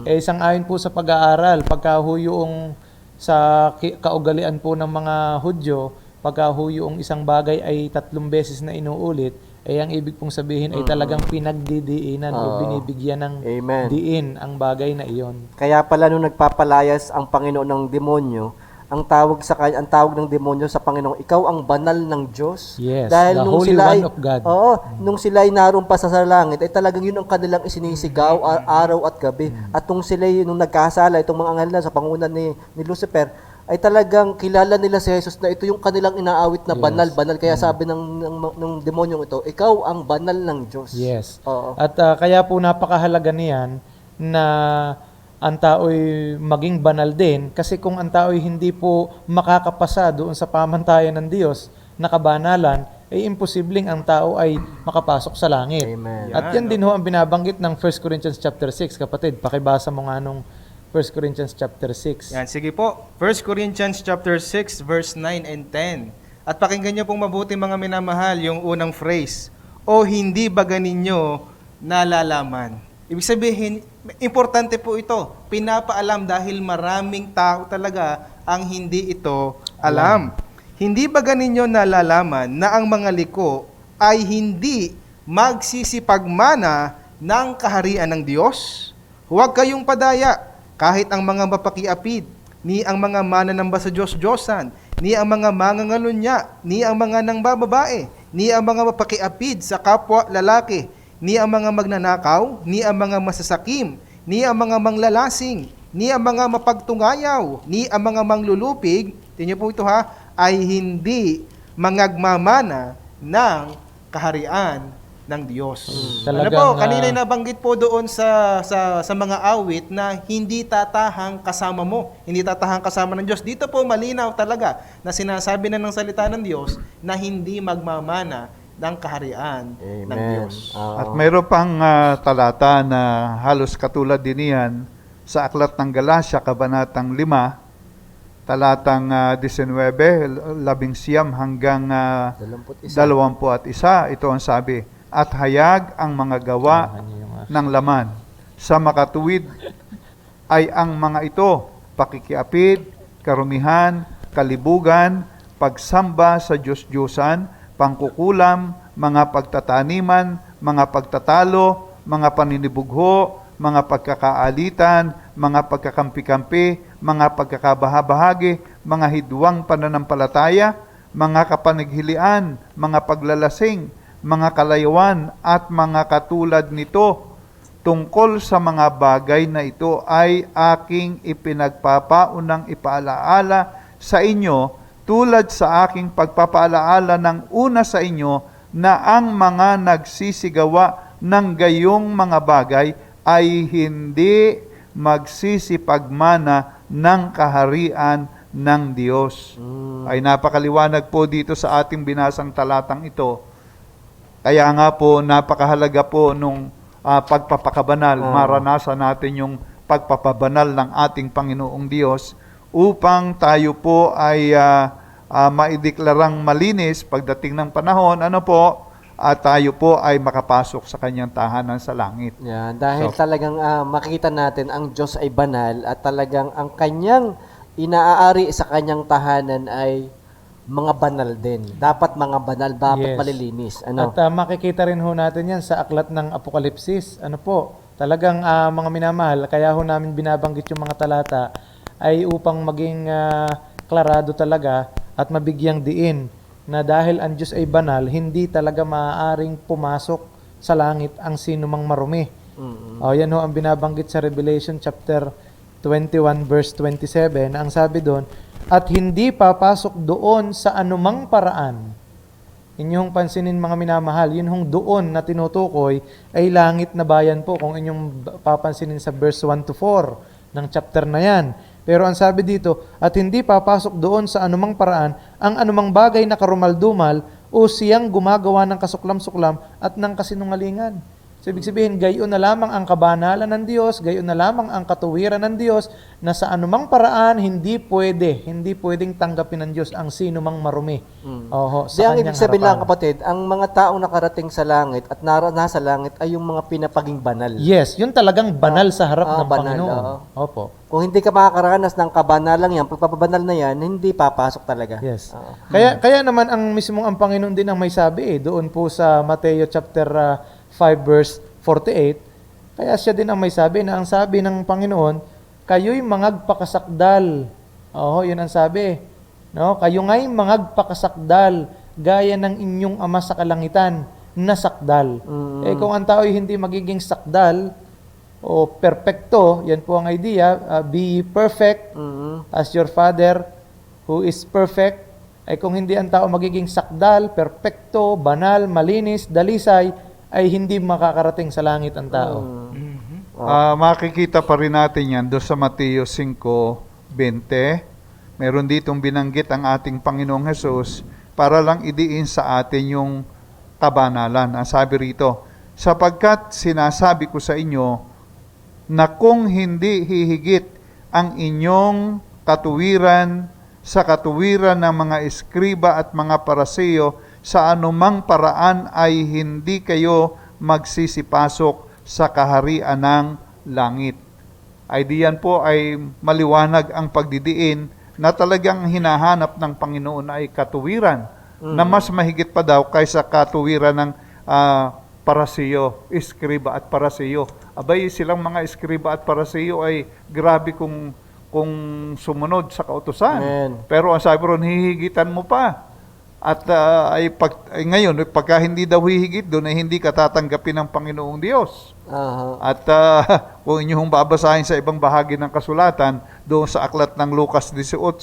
Sang-ayon po sa pag-aaral, pagka yung sa kaugalian po ng mga Hudyo, pagka yung isang bagay ay 3 beses na inuulit, ang ibig pong sabihin ay talagang pinagdidiinan o Oo. binibigyan ng Amen. diin ang bagay na iyon. Kaya pala nung nagpapalayas ang Panginoon ng demonyo, ang tawag ng demonyo sa Panginoon, ikaw ang banal ng Diyos. Yes, Dahil the nung Holy sila ay, One of God. Oo, nung sila ay naroon pa sa langit, ay talagang yun ang kanilang isinisigaw araw at gabi. At nung sila nung nagkasala, itong mga anghel na sa pangunan ni Lucifer, ay talagang kilala nila si Jesus na ito yung kanilang inaawit na banal. Kaya sabi ng demonyong ito, ikaw ang banal ng Diyos. Yes. Oo. At kaya po napakahalaga niyan na ang tao'y maging banal din, kasi kung ang tao'y hindi po makakapasa doon sa pamantayan ng Diyos na kabanalan, ay imposibleng ang tao ay makapasok sa langit. Amen. At yan din ho ang binabanggit ng 1 Corinthians chapter 6. Kapatid, pakibasa mo nga nung 1 Corinthians chapter 6. Yan, sige po. 1 Corinthians chapter 6 verse 9 and 10. At pakinggan niyo pong mabuti mga minamahal yung unang phrase. O hindi ba ganinyo nalalaman? Ibig sabihin, importante po ito. Pinapaalam dahil maraming tao talaga ang hindi ito alam. Hindi ba ganinyo nalalaman na ang mga liko ay hindi magsisipagmana ng kaharian ng Diyos? Huwag kayong padaya, kahit ang mga mapakiapid, ni ang mga mananamba sa Diyos-Diyosan, ni ang mga mangangalunya, ni ang mga nangbababae, ni ang mga mapakiapid sa kapwa lalaki, ni ang mga magnanakaw, ni ang mga masasakim, ni ang mga manglalasing, ni ang mga mapagtungayaw, ni ang mga manglulupig, tingnan po ito ay hindi mangagmamana ng kaharian ng Diyos. Ano Talagang, po, kanina nabanggit po doon sa mga awit na hindi tatahang kasama mo, hindi tatahang kasama ng Diyos. Dito po malinaw talaga na sinasabi na ng salita ng Diyos na hindi magmamana ng kaharian ng Amen. Diyos. Oo. At mayroon pang talata na halos katulad din iyan sa Aklat ng Galacia, Kabanatang 5, talatang 19, 11 hanggang 21. Ito ang sabi, at hayag ang mga gawa ng laman. Sa makatuwid ay ang mga ito, pakikiapid, karumihan, kalibugan, pagsamba sa Diyos-Diyosan, pangkukulam, mga pagtataniman, mga pagtatalo, mga paninibugho, mga pagkakaalitan, mga pagkakampi-kampi, mga pagkakabahabahagi, mga hidwang pananampalataya, mga kapanaghilian, mga paglalasing, mga kalayawan at mga katulad nito. Tungkol sa mga bagay na ito ay aking ipinagpapaunang ipaalaala sa inyo, tulad sa aking pagpapaalaala ng una sa inyo, na ang mga nagsisigawa ng gayong mga bagay ay hindi magsisipagmana ng kaharian ng Diyos. Ay napakaliwanag po dito sa ating binasang talatang ito. Kaya nga po, napakahalaga po nung pagpapakabanal, maranasan natin yung pagpapabanal ng ating Panginoong Diyos upang tayo po ay maideklarang malinis pagdating ng panahon, at tayo po ay makapasok sa kanyang tahanan sa langit. Yan, dahil talagang makita natin ang Diyos ay banal at talagang ang kanyang inaaari sa kanyang tahanan ay mga banal din. Dapat mga banal, dapat Yes. malilinis. At makikita rin ho natin yan sa aklat ng Apokalipsis. Talagang mga minamahal, kaya ho namin binabanggit yung mga talata ay upang maging klarado talaga at mabigyang diin na dahil ang Diyos ay banal, hindi talaga maaaring pumasok sa langit ang sino mang marumi. Yan ho ang binabanggit sa Revelation chapter 21 verse 27. Ang sabi doon, at hindi papasok doon sa anumang paraan. Inyong pansinin mga minamahal, yun hong doon na tinutukoy ay langit na bayan po, kung inyong papansinin sa verse 1 to 4 ng chapter na yan. Pero ang sabi dito, at hindi papasok doon sa anumang paraan ang anumang bagay na karumal-dumal o siyang gumagawa ng kasuklam-suklam at ng kasinungalingan. So, ibig sabihin, gayon na lamang ang kabanalan ng Diyos, gayon na lamang ang katuwiran ng Diyos, na sa anumang paraan, hindi pwedeng tanggapin ng Diyos ang sino mang marumi. Oho, Di ang ibig sabihin lang, harapan. kapatid, ang mga taong nakarating sa langit at nasa langit ay yung mga pinapaging banal. Yes, yun talagang banal sa harap ng banal, Panginoon. oo. Opo. Kung hindi ka makakaranas ng kabanalang yan, pagpapabanal na yan, hindi papasok talaga. Yes. Oo. Kaya naman ang mismong ang Panginoon din ang may sabi doon po sa Mateo chapter 5 verse 48. Kaya siya din ang may sabi na ang sabi ng Panginoon, kayo'y mangagpakasakdal. Oo, yun ang sabi. No, kayo nga'y mangagpakasakdal gaya ng inyong ama sa kalangitan na sakdal. Kung ang tao ay hindi magiging sakdal o perpekto, yan po ang idea, be perfect as your Father who is perfect. Ay kung hindi ang tao magiging sakdal, perpekto, banal, malinis, dalisay, ay hindi makakarating sa langit ang tao. Makikita pa rin natin yan doon sa Mateo 5:20. Meron ditong binanggit ang ating Panginoong Hesus para lang idiin sa atin yung kabanalan. Ang sabi rito, sapagkat sinasabi ko sa inyo na kung hindi hihigit ang inyong katuwiran sa katuwiran ng mga eskriba at mga Paraseo, sa anumang paraan ay hindi kayo magsisipasok sa kaharian ng langit. Ay diyan po ay maliwanag ang pagdidiin na talagang hinahanap ng Panginoon ay katuwiran na mas mahigit pa daw kaysa katuwiran ng Paraseo, eskriba at Paraseo. Abay, silang mga eskriba at Paraseo ay grabe kung sumunod sa kautusan. Amen. Pero ang sabi ron, hihigitan mo pa. At ngayon, pagka hindi daw hihigit doon, ay hindi ka tatanggapin ng Panginoong Diyos. Aha. At kung inyong babasahin sa ibang bahagi ng kasulatan, doon sa aklat ng Lucas 18,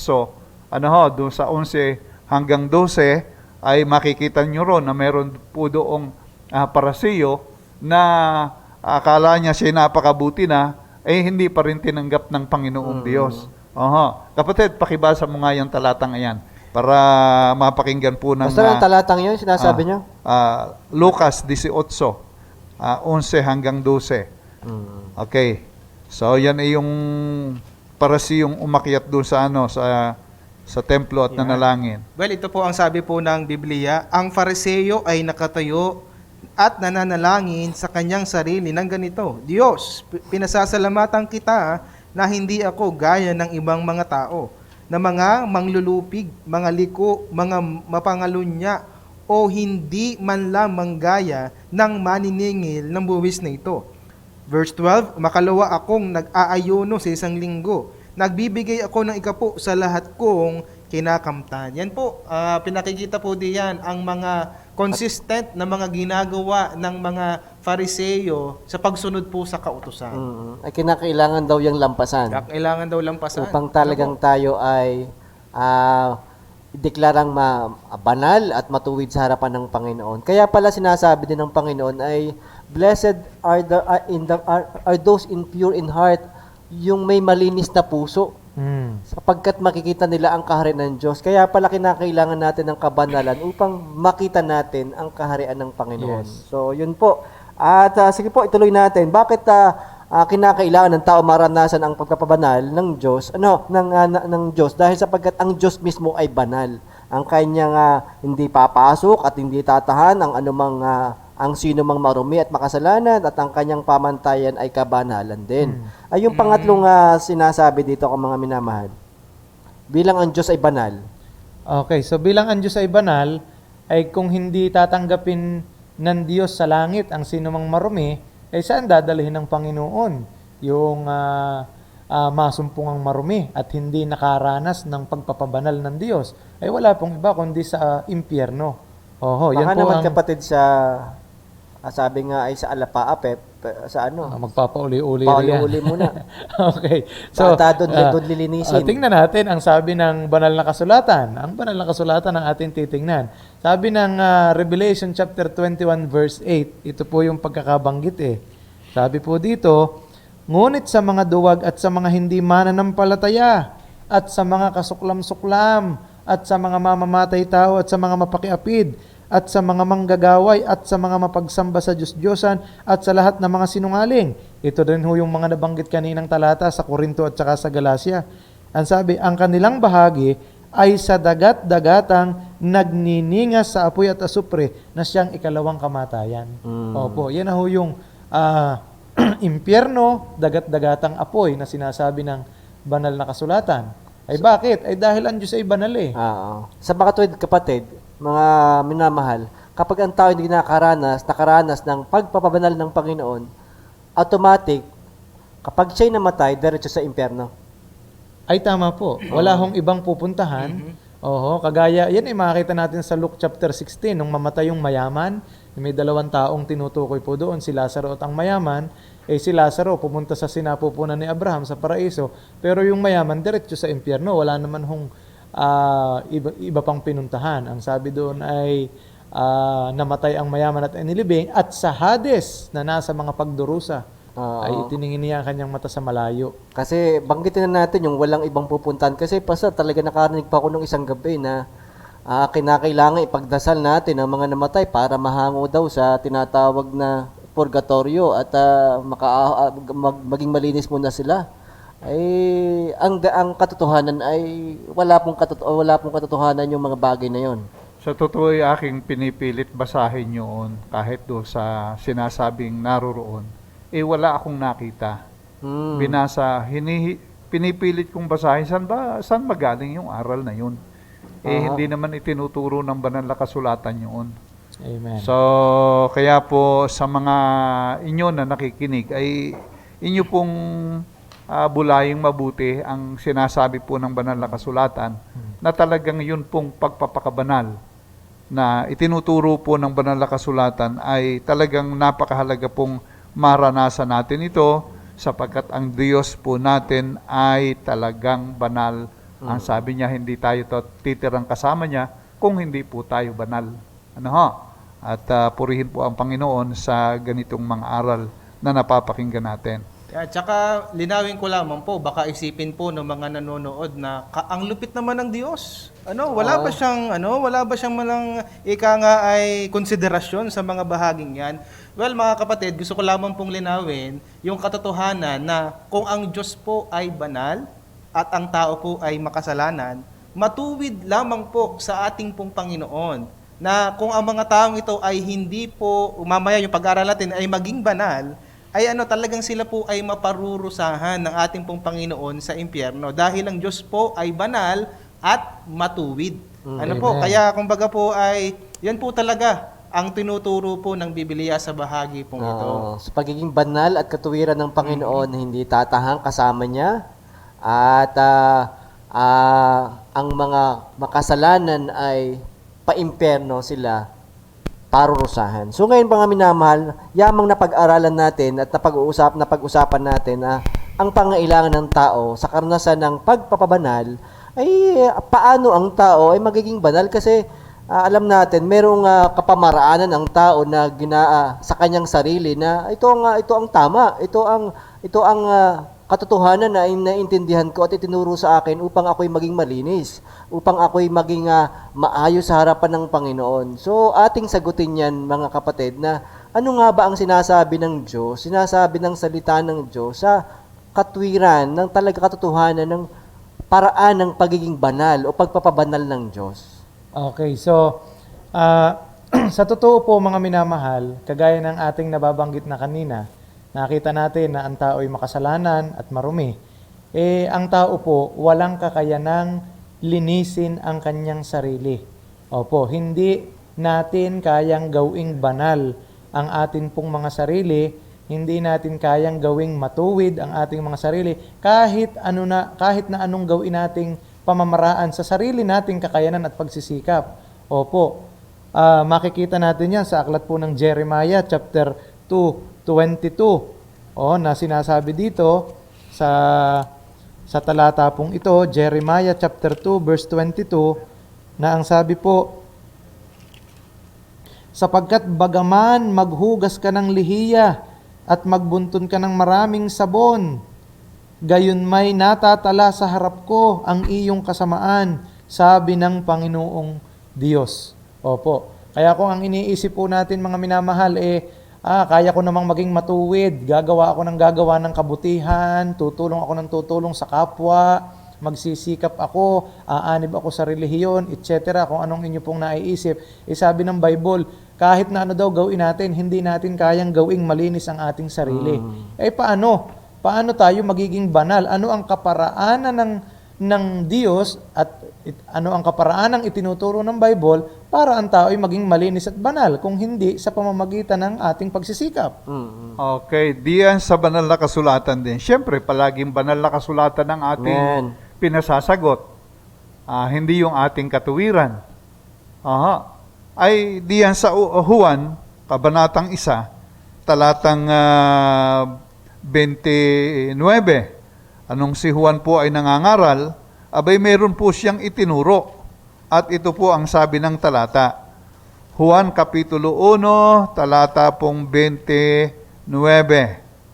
doon sa 11 hanggang 12, ay makikita nyo ron na meron po doong Paraseo na akala niya siya napakabuti na, ay hindi pa rin tinanggap ng Panginoong Diyos. Kapatid, pakibasa mo nga yung talatang ayan para mapakinggan po ng Basta ang talatang yun, sinasabi nyo? Lucas 18, 11 hanggang 12. Okay. So yan ay yung Parasiyong umakyat doon sa sa templo at nanalangin. Well, ito po ang sabi po ng Biblia, ang Fariseo ay nakatayo at nananalangin sa kanyang sarili ng ganito, Diyos, pinasasalamatan kita na hindi ako gaya ng ibang mga tao, na mga manglulupig, mga liko, mga mapangalunya, o hindi man lamang gaya ng maniningil ng buwis na ito. Verse 12, makalawa akong nag-aayuno sa isang linggo, nagbibigay ako ng ikapo sa lahat kong kinakamtan. Yan po, pinakikita po diyan ang mga consistent na mga ginagawa ng mga Fariseo sa pagsunod po sa kautusan. Ay kinakailangan daw yung lampasan. Kailangan daw lang pasan. Upang talagang tayo ay deklarang banal at matuwid sa harapan ng Panginoon. Kaya pala sinasabi din ng Panginoon ay blessed are those in pure in heart, yung may malinis na puso, sapagkat makikita nila ang kaharian ng Diyos. Kaya pala kinakailangan natin ng kabanalan upang makita natin ang kaharian ng Panginoon. Yes. So yun po. At sige po, ituloy natin. Bakit kinakailangan ng tao maranasan ang pagpapabanal ng Diyos, ng Diyos? Dahil sapagkat ang Diyos mismo ay banal. Ang kanyang hindi papasok at hindi tatahan ang anumang ang sino mang marumi at makasalanan, at ang kanyang pamantayan ay kabanalan din. Ay yung pangatlong sinasabi dito ko mga minamahal. Bilang ang Diyos ay banal. Okay, so bilang ang Diyos ay banal, ay kung hindi tatanggapin ng Diyos sa langit ang sino mang marumi, ay saan dadalhin ng Panginoon yung masumpungang marumi at hindi nakaranas ng pagpapabanal ng Diyos? Ay wala pong iba kundi sa impyerno. Yan Baka po naman ang kapatid sa sabi nga ay sa Alapaa, sa magpapauli-uli pauli-uli muna. Okay. So, doon lilinisin. Tingnan natin ang sabi ng banal na kasulatan. Ang banal na kasulatan ang ating titingnan. Sabi ng Revelation chapter 21 verse 8, ito po yung pagkakabanggit . Sabi po dito, ngunit sa mga duwag at sa mga hindi mananampalataya at sa mga kasuklam-suklam at sa mga mamamatay tao at sa mga mapakiapid at sa mga manggagaway at sa mga mapagsamba sa Diyos-Diyosan at sa lahat ng mga sinungaling. Ito din ho yung mga nabanggit kaninang talata sa Korinto at saka sa Galacia. Ang sabi, ang kanilang bahagi ay sa dagat-dagatang nagniningas sa apoy at asupre na siyang ikalawang kamatayan. Opo, yan na ho yung impyerno, dagat-dagatang apoy na sinasabi ng banal na kasulatan. Ay bakit? Ay dahil ang Diyos ay banal eh. Oo. Sa mga tuwid, kapatid, mga minamahal, kapag ang tao hindi nakaranas ng pagpapabanal ng Panginoon, automatic, kapag siya'y namatay, diretso sa impyerno. Ay tama po. Wala hong ibang pupuntahan. Oho, kagaya, yan ay makikita natin sa Luke chapter 16, nung mamatay yung mayaman, may dalawang taong tinutukoy po doon, si Lazaro at ang mayaman. Si Lazaro pumunta sa sinapupunan ni Abraham sa paraiso, pero yung mayaman diretso sa impyerno, wala naman hong iba pang pinuntahan. Ang sabi doon ay namatay ang mayaman at inilibing, at sa Hades na nasa mga pagdurusa ay itiningin niya ang kanyang mata sa malayo. Kasi banggitin na natin yung walang ibang pupuntahan. Kasi pastor, talaga nakarinig pa ako nung isang gabi na kinakailangan ipagdasal natin ang mga namatay para mahango daw sa tinatawag na purgatorio at maging malinis muna sila. Ay ang katotohanan ay wala pong katotohanan yung mga bagay na yon. Sa totoo ay aking pinipilit basahin yun kahit do sa sinasabing naroroon. Wala akong nakita. Binasa, pinipilit kong basahin. Saan magaling yung aral na yun? Hindi naman itinuturo ng banal na kasulatan yun. Amen. So, kaya po sa mga inyo na nakikinig ay inyo pong bulaying mabuti ang sinasabi po ng banal na kasulatan na talagang yun pong pagpapakabanal na itinuturo po ng banal na kasulatan ay talagang napakahalaga pong maranasan natin ito sapagkat ang Diyos po natin ay talagang banal. Ang sabi niya, hindi tayo titirang kasama niya kung hindi po tayo banal. Ano ho? At purihin po ang Panginoon sa ganitong mga aral na napapakinggan natin. At saka linawin ko lamang po, baka isipin po ng mga nanonood na ang lupit naman ng Diyos. Wala ba siyang malang ika nga ay konsiderasyon sa mga bahaging 'yan? Well, mga kapatid, gusto ko lamang pong linawin yung katotohanan na kung ang Diyos po ay banal at ang tao po ay makasalanan, matuwid lamang po sa ating pong Panginoon na kung ang mga taong ito ay hindi po, mamaya yung pag-aaral natin ay maging banal, ay talagang sila po ay maparurusahan ng ating pong Panginoon sa impyerno dahil ang Diyos po ay banal at matuwid. Po, kaya kumbaga po ay yan po talaga ang tinuturo po ng Biblia sa bahagi pong ito. Sa pagiging banal at katuwiran ng Panginoon, hindi tatahang kasama niya at ang mga makasalanan ay paimpyerno sila parurusahan. So ngayon mga minamahal, yamang napag-aralan natin at napag-usapan natin na ang pangailangan ng tao sa karanasan ng pagpapabanal ay paano ang tao ay magiging banal kasi alam natin merong kapamaraanan ang tao na sa kanyang sarili na ito ang tama, ito ang katotohanan na naintindihan ko at itinuro sa akin upang ako'y maging malinis, upang ako'y maging maayos sa harapan ng Panginoon. So, ating sagutin yan, mga kapatid, na ano nga ba ang sinasabi ng Diyos, sinasabi ng salita ng Diyos sa katwiran ng talaga katotohanan ng paraan ng pagiging banal o pagpapabanal ng Diyos. Okay, so, sa totoo po mga minamahal, kagaya ng ating nababanggit na kanina, nakita natin na ang tao ay makasalanan at marumi. Ang tao po, walang kakayanang linisin ang kanyang sarili. Opo, hindi natin kayang gawing banal ang atin pong mga sarili, hindi natin kayang gawing matuwid ang ating mga sarili, kahit na anong gawin nating pamamaraan sa sarili nating kakayanan at pagsisikap. Opo, makikita natin yan sa aklat po ng Jeremiah chapter 2:22. Na sinasabi dito sa talata pong ito, Jeremiah chapter 2 verse 22, na ang sabi po, sapagkat bagaman maghugas ka ng lihiya at magbunton ka ng maraming sabon, gayon may natatala sa harap ko ang iyong kasamaan, sabi ng Panginoong Diyos. Opo. Kaya kung ang iniisip po natin mga minamahal, kaya ko namang maging matuwid, gagawa ako ng kabutihan, tutulong ako ng tutulong sa kapwa, magsisikap ako, aanib ako sa relihiyon, etc. Kung anong inyo pong naiisip. Sabi ng Bible, kahit na ano daw gawin natin, hindi natin kayang gawing malinis ang ating sarili. Paano? Paano tayo magiging banal? Ano ang kaparaanan ng Diyos at ano ang kaparaanan itinuturo ng Bible para ang tao ay maging malinis at banal kung hindi sa pamamagitan ng ating pagsisikap? Okay, diyan sa banal na kasulatan din. Siyempre, palaging banal na kasulatan ng ating Amen. pinasasagot. Hindi yung ating katuwiran. Ay diyan sa Juan, kabanatang 1, talatang 29. Anong si Juan po ay nangangaral, abay meron po siyang itinuro. At ito po ang sabi ng talata. Juan Kapitulo 1, talata pong 29.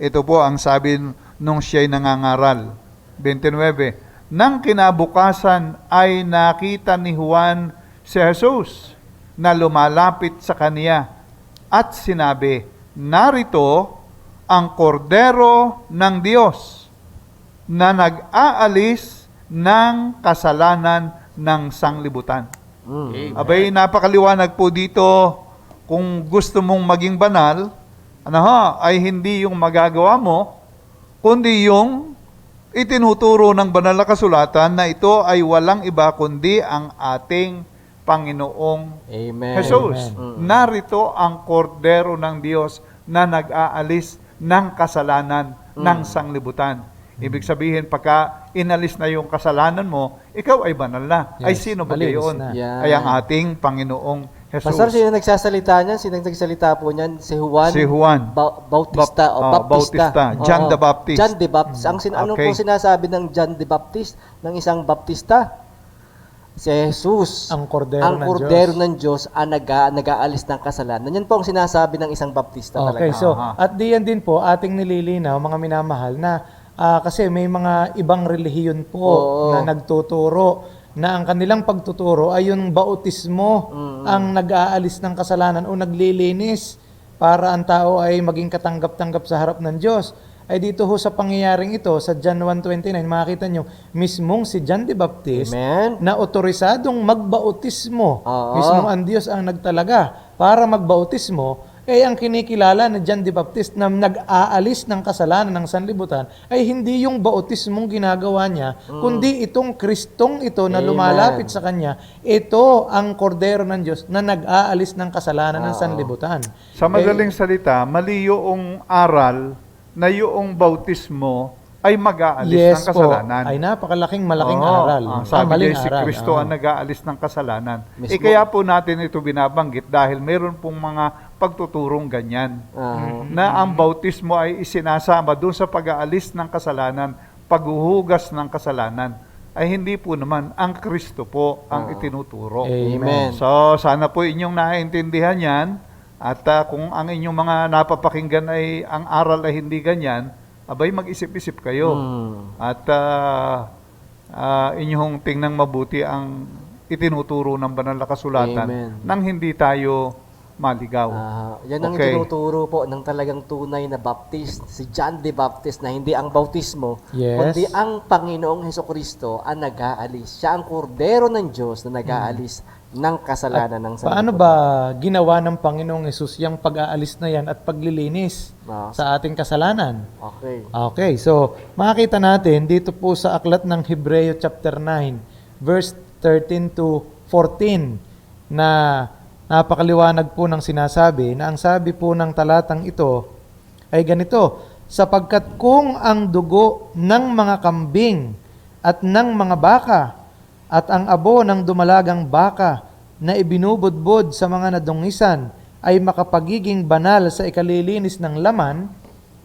Ito po ang sabi nung siya'y nangangaral. 29. Nang kinabukasan ay nakita ni Juan si Jesus na lumalapit sa kaniya at sinabi, narito ang kordero ng Diyos na nag-aalis ng kasalanan ng sanglibutan. Abay, napakaliwanag po dito, kung gusto mong maging banal, ay hindi yung magagawa mo, kundi yung itinuturo ng banal na kasulatan na ito ay walang iba kundi ang ating Panginoong Amen. Jesus. Narito ang kordero ng Diyos na nag-aalis ng kasalanan ng sanglibutan. Ibig sabihin, pagka inalis na yung kasalanan mo, ikaw ay banal na. Ay Yes, sino ba malinis gayon? na. Yan. Ay ang ating Panginoong Jesus. Pastor, sino nagsasalita niyan? Sino nagsasalita po niyan? Si Juan? Si Juan. Bautista o Baptista. Bautista. John the Baptist. John the Baptist. Ano Okay. po sinasabi ng John the Baptist? Ng isang Baptista? Si Jesus. Ang kordero ang ng kordero Diyos. ng Diyos ang nag-aalis ng kasalanan. Yan po ang sinasabi ng isang Baptista Okay, talaga. so at diyan din po ating nililinaw mga minamahal na kasi may mga ibang relihiyon po Oo. na nagtuturo na ang kanilang pagtuturo ay yung bautismo ang nag-aalis ng kasalanan o naglilinis para ang tao ay maging katanggap-tanggap sa harap ng Diyos. Ay dito ho sa pangyayaring ito, sa John 1:29, makikita nyo, mismong si John the Baptist Amen. na otorisadong magbautismo. Oo. Mismong ang Diyos ang nagtalaga para magbautismo, ang kinikilala ni John the Baptist na nag-aalis ng kasalanan ng sanlibutan ay hindi yung bautismong ginagawa niya, kundi itong Kristong ito na Amen. lumalapit sa kanya, ito ang kordero ng Diyos na nag-aalis ng kasalanan ng sanlibutan. Sa madaling salita, mali yung aral na yung bautismo ay mag-aalis ng kasalanan. Ay napakalaking malaking Oo, aral. ang sabi Maling niya, si aral. Kristo ang nag-aalis ng kasalanan. Mismo. Kaya po natin ito binabanggit dahil meron pong mga pagtuturong ganyan. Na ang bautismo ay isinasama doon sa pag-aalis ng kasalanan, paghuhugas ng kasalanan. Ay hindi po naman ang Kristo po ang itinuturo. Amen. So sana po inyong naiintindihan yan. At kung ang inyong mga napapakinggan ay ang aral ay hindi ganyan, abay mag-isip-isip kayo. At inyong tingnan mabuti ang itinuturo ng banal na kasulatan Amen. nang hindi tayo maligaw. Yan ang Okay. tinuturo po ng talagang tunay na Baptist, si John the Baptist, na hindi ang bautismo, Yes. kundi ang Panginoong Hesukristo ang nag-aalis. Siya ang kordero ng Diyos na nag-aalis ng kasalanan ng sanlibutan. Paano ba ginawa ng Panginoong Hesus yung pag-aalis na yan at paglilinis sa ating kasalanan? Okay. Okay, so makikita natin dito po sa aklat ng Hebreo chapter 9, verse 13 to 14 na napakaliwanag po ng sinasabi na ang sabi po ng talatang ito ay ganito, sapagkat kung ang dugo ng mga kambing at ng mga baka at ang abo ng dumalagang baka na ibinubudbod sa mga nadungisan ay makapagiging banal sa ikalilinis ng laman,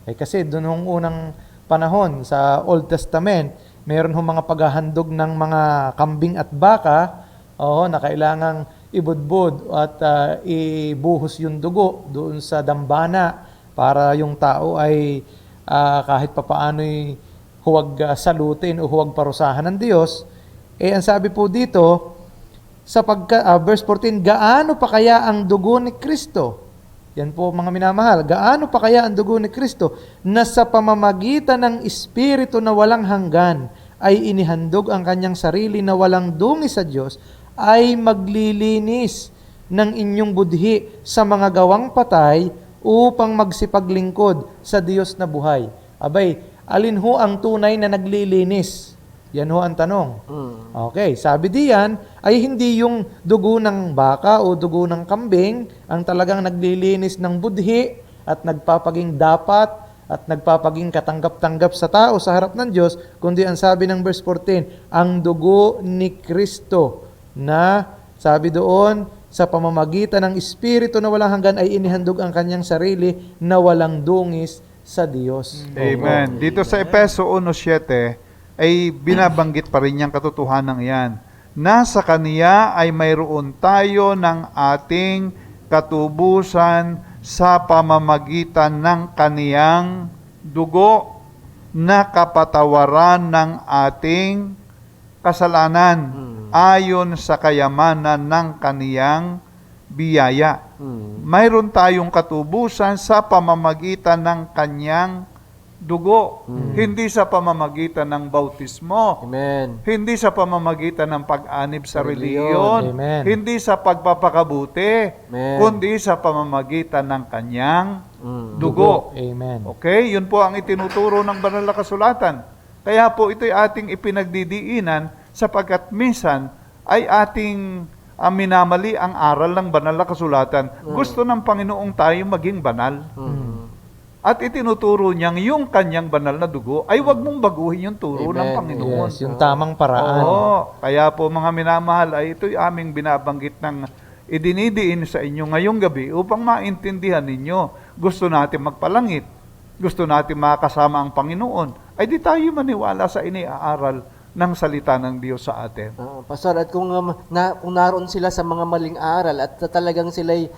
ay kasi doon nung unang panahon sa Old Testament, meron hong mga paghahandog ng mga kambing at baka, na kailangang ibudbod at ibuhos yung dugo doon sa dambana para yung tao ay kahit papaano'y huwag salutin o huwag parusahan ng Diyos. Ang sabi po dito, verse 14, gaano pa kaya ang dugo ni Kristo? Yan po mga minamahal, gaano pa kaya ang dugo ni Kristo na sa pamamagitan ng Espiritu na walang hanggan ay inihandog ang kanyang sarili na walang dungis sa Diyos, ay maglilinis ng inyong budhi sa mga gawang patay upang magsipaglingkod sa Diyos na buhay. Abay, alin ho ang tunay na naglilinis? Yan ho ang tanong. Okay, sabi diyan ay hindi yung dugo ng baka o dugo ng kambing ang talagang naglilinis ng budhi at nagpapaging dapat at nagpapaging katanggap-tanggap sa tao sa harap ng Diyos, kundi ang sabi ng verse 14, ang dugo ni Kristo na, sabi doon, sa pamamagitan ng Espiritu na walang hanggan ay inihandog ang kanyang sarili na walang dungis sa Diyos. Amen. Dito sa Efeso 1:7 ay binabanggit pa rin yung katotohanan yan. Nasa Kaniya ay mayroon tayo ng ating katubusan sa pamamagitan ng Kaniyang dugo na kapatawaran ng ating kasalanan ayon sa kayamanan ng Kaniyang biyaya. Mayroon tayong katubusan sa pamamagitan ng Kanyang dugo, hindi sa pamamagitan ng bautismo, Amen. hindi sa pamamagitan ng pag-anib sa reliyon, Amen. hindi sa pagpapakabuti, Amen. kundi sa pamamagitan ng Kanyang dugo. Amen. Okay, yun po ang itinuturo ng banal na kasulatan. Kaya po ito'y ating ipinagdidiinan sapagkat minsan ay ating minamali ang aral ng banal na kasulatan. Gusto ng Panginoong tayo maging banal. At itinuturo niyang yung kanyang banal na dugo ay wag mong baguhin yung turo ng Amen. Panginoon. Yes, yung tamang paraan. Oo, kaya po mga minamahal ay ito'y aming binabanggit ng idinidiin sa inyo ngayong gabi upang maintindihan ninyo. Gusto natin magpalangit, gusto natin makasama ang Panginoon, ay di tayo maniwala sa iniaaral ng salita ng Diyos sa atin. Pastor, at kung naroon sila sa mga maling aral at talagang sila'y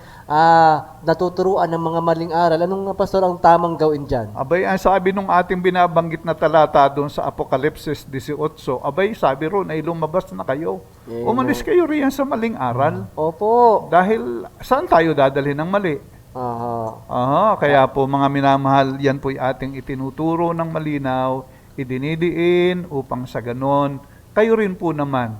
natuturuan ng mga maling aral, anong, Pastor, ang tamang gawin dyan? Abay, ang sabi nung ating binabanggit na talata doon sa Apokalipsis 18, abay, sabi ron ay lumabas na kayo. Amen. Umalis kayo riyan sa maling aral. Opo. Dahil saan tayo dadalhin ng mali? Kaya po mga minamahal, yan po'y ating itinuturo ng malinaw, idinidiin upang sa ganon, kayo rin po naman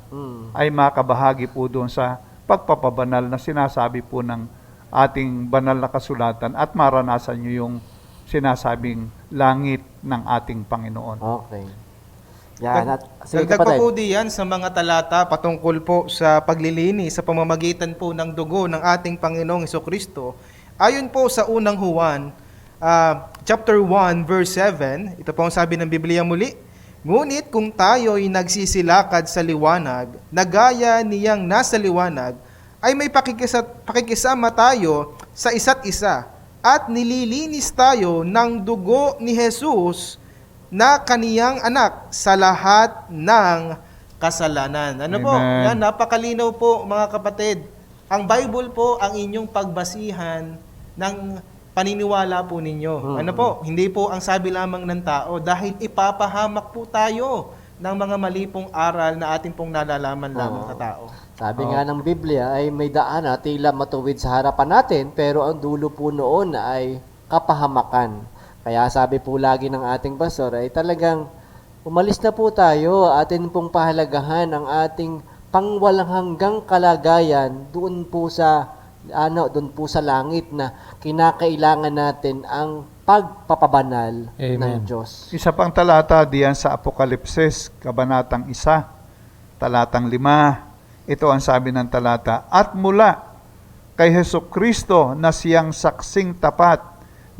ay makabahagi po doon sa pagpapabanal na sinasabi po ng ating banal na kasulatan at maranasan nyo yung sinasabing langit ng ating Panginoon. Okay. Yan. At sige, Dagdag pa kapatid. po diyan sa mga talata patungkol po sa paglilinis sa pamamagitan po ng dugo ng ating Panginoong Hesukristo. Ayon po sa unang Juan, chapter 1, verse 7, ito po ang sabi ng Biblia muli, ngunit kung tayo'y nagsisilakad sa liwanag, na gaya niyang nasa liwanag, ay may pakikisama tayo sa isa't isa, at nililinis tayo ng dugo ni Jesus na kaniyang anak sa lahat ng kasalanan. Ano po? Amen. Yan, napakalinaw po mga kapatid. Ang Bible po ang inyong pagbasihan ng paniniwala po ninyo. Ano po? Hindi po ang sabi lamang ng tao dahil ipapahamak po tayo ng mga mali pong aral na ating pong nalalaman lamang sa tao. Sabi nga ng Biblia ay may daan na tila matuwid sa harapan natin, pero ang dulo po noon ay kapahamakan. Kaya sabi po lagi ng ating pastor ay talagang umalis na po tayo, atin pong pahalagahan ang ating pangwalang hanggang kalagayan doon po sa langit na kinakailangan natin ang pagpapabanal ng Amen. Diyos. Isa pang talata diyan sa Apokalipsis, kabanatang 1, talatang 5. Ito ang sabi ng talata, at mula kay Hesukristo na siyang saksing tapat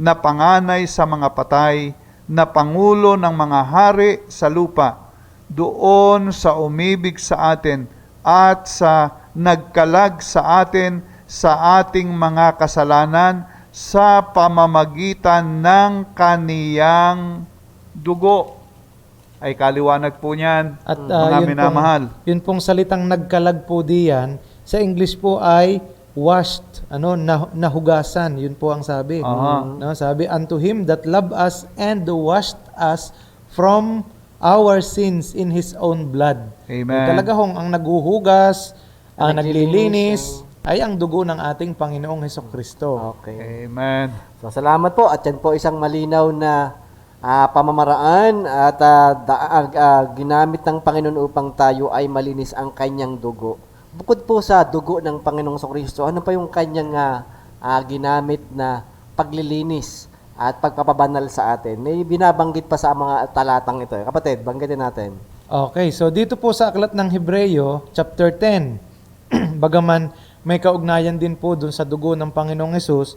na panganay sa mga patay, na pangulo ng mga hari sa lupa, doon sa umibig sa atin at sa nagkalag sa atin sa ating mga kasalanan sa pamamagitan ng kaniyang dugo. Ay kaliwanag po niyan, At mga minamahal. Yun pong salitang nagkalag po diyan, sa English po ay washed, nahugasan. Yun po ang sabi. Aha. No, sabi, unto him that loved us and washed us from our sins in his own blood. Amen. Talaga hong ang naghuhugas Ang naglilinis ay ang dugo ng ating Panginoong Hesukristo. Okay. Amen. So salamat po at yan po isang malinaw na pamamaraan at ginamit ng Panginoon upang tayo ay malinis ang kanyang dugo. Bukod po sa dugo ng Panginoong Kristo, ano pa yung kanyang ginamit na paglilinis at pagpapabanal sa atin? May binabanggit pa sa mga talatang ito. Kapatid, banggitin natin. Okay, so dito po sa aklat ng Hebreyo, chapter 10, bagaman may kaugnayan din po dun sa dugo ng Panginoong Hesus,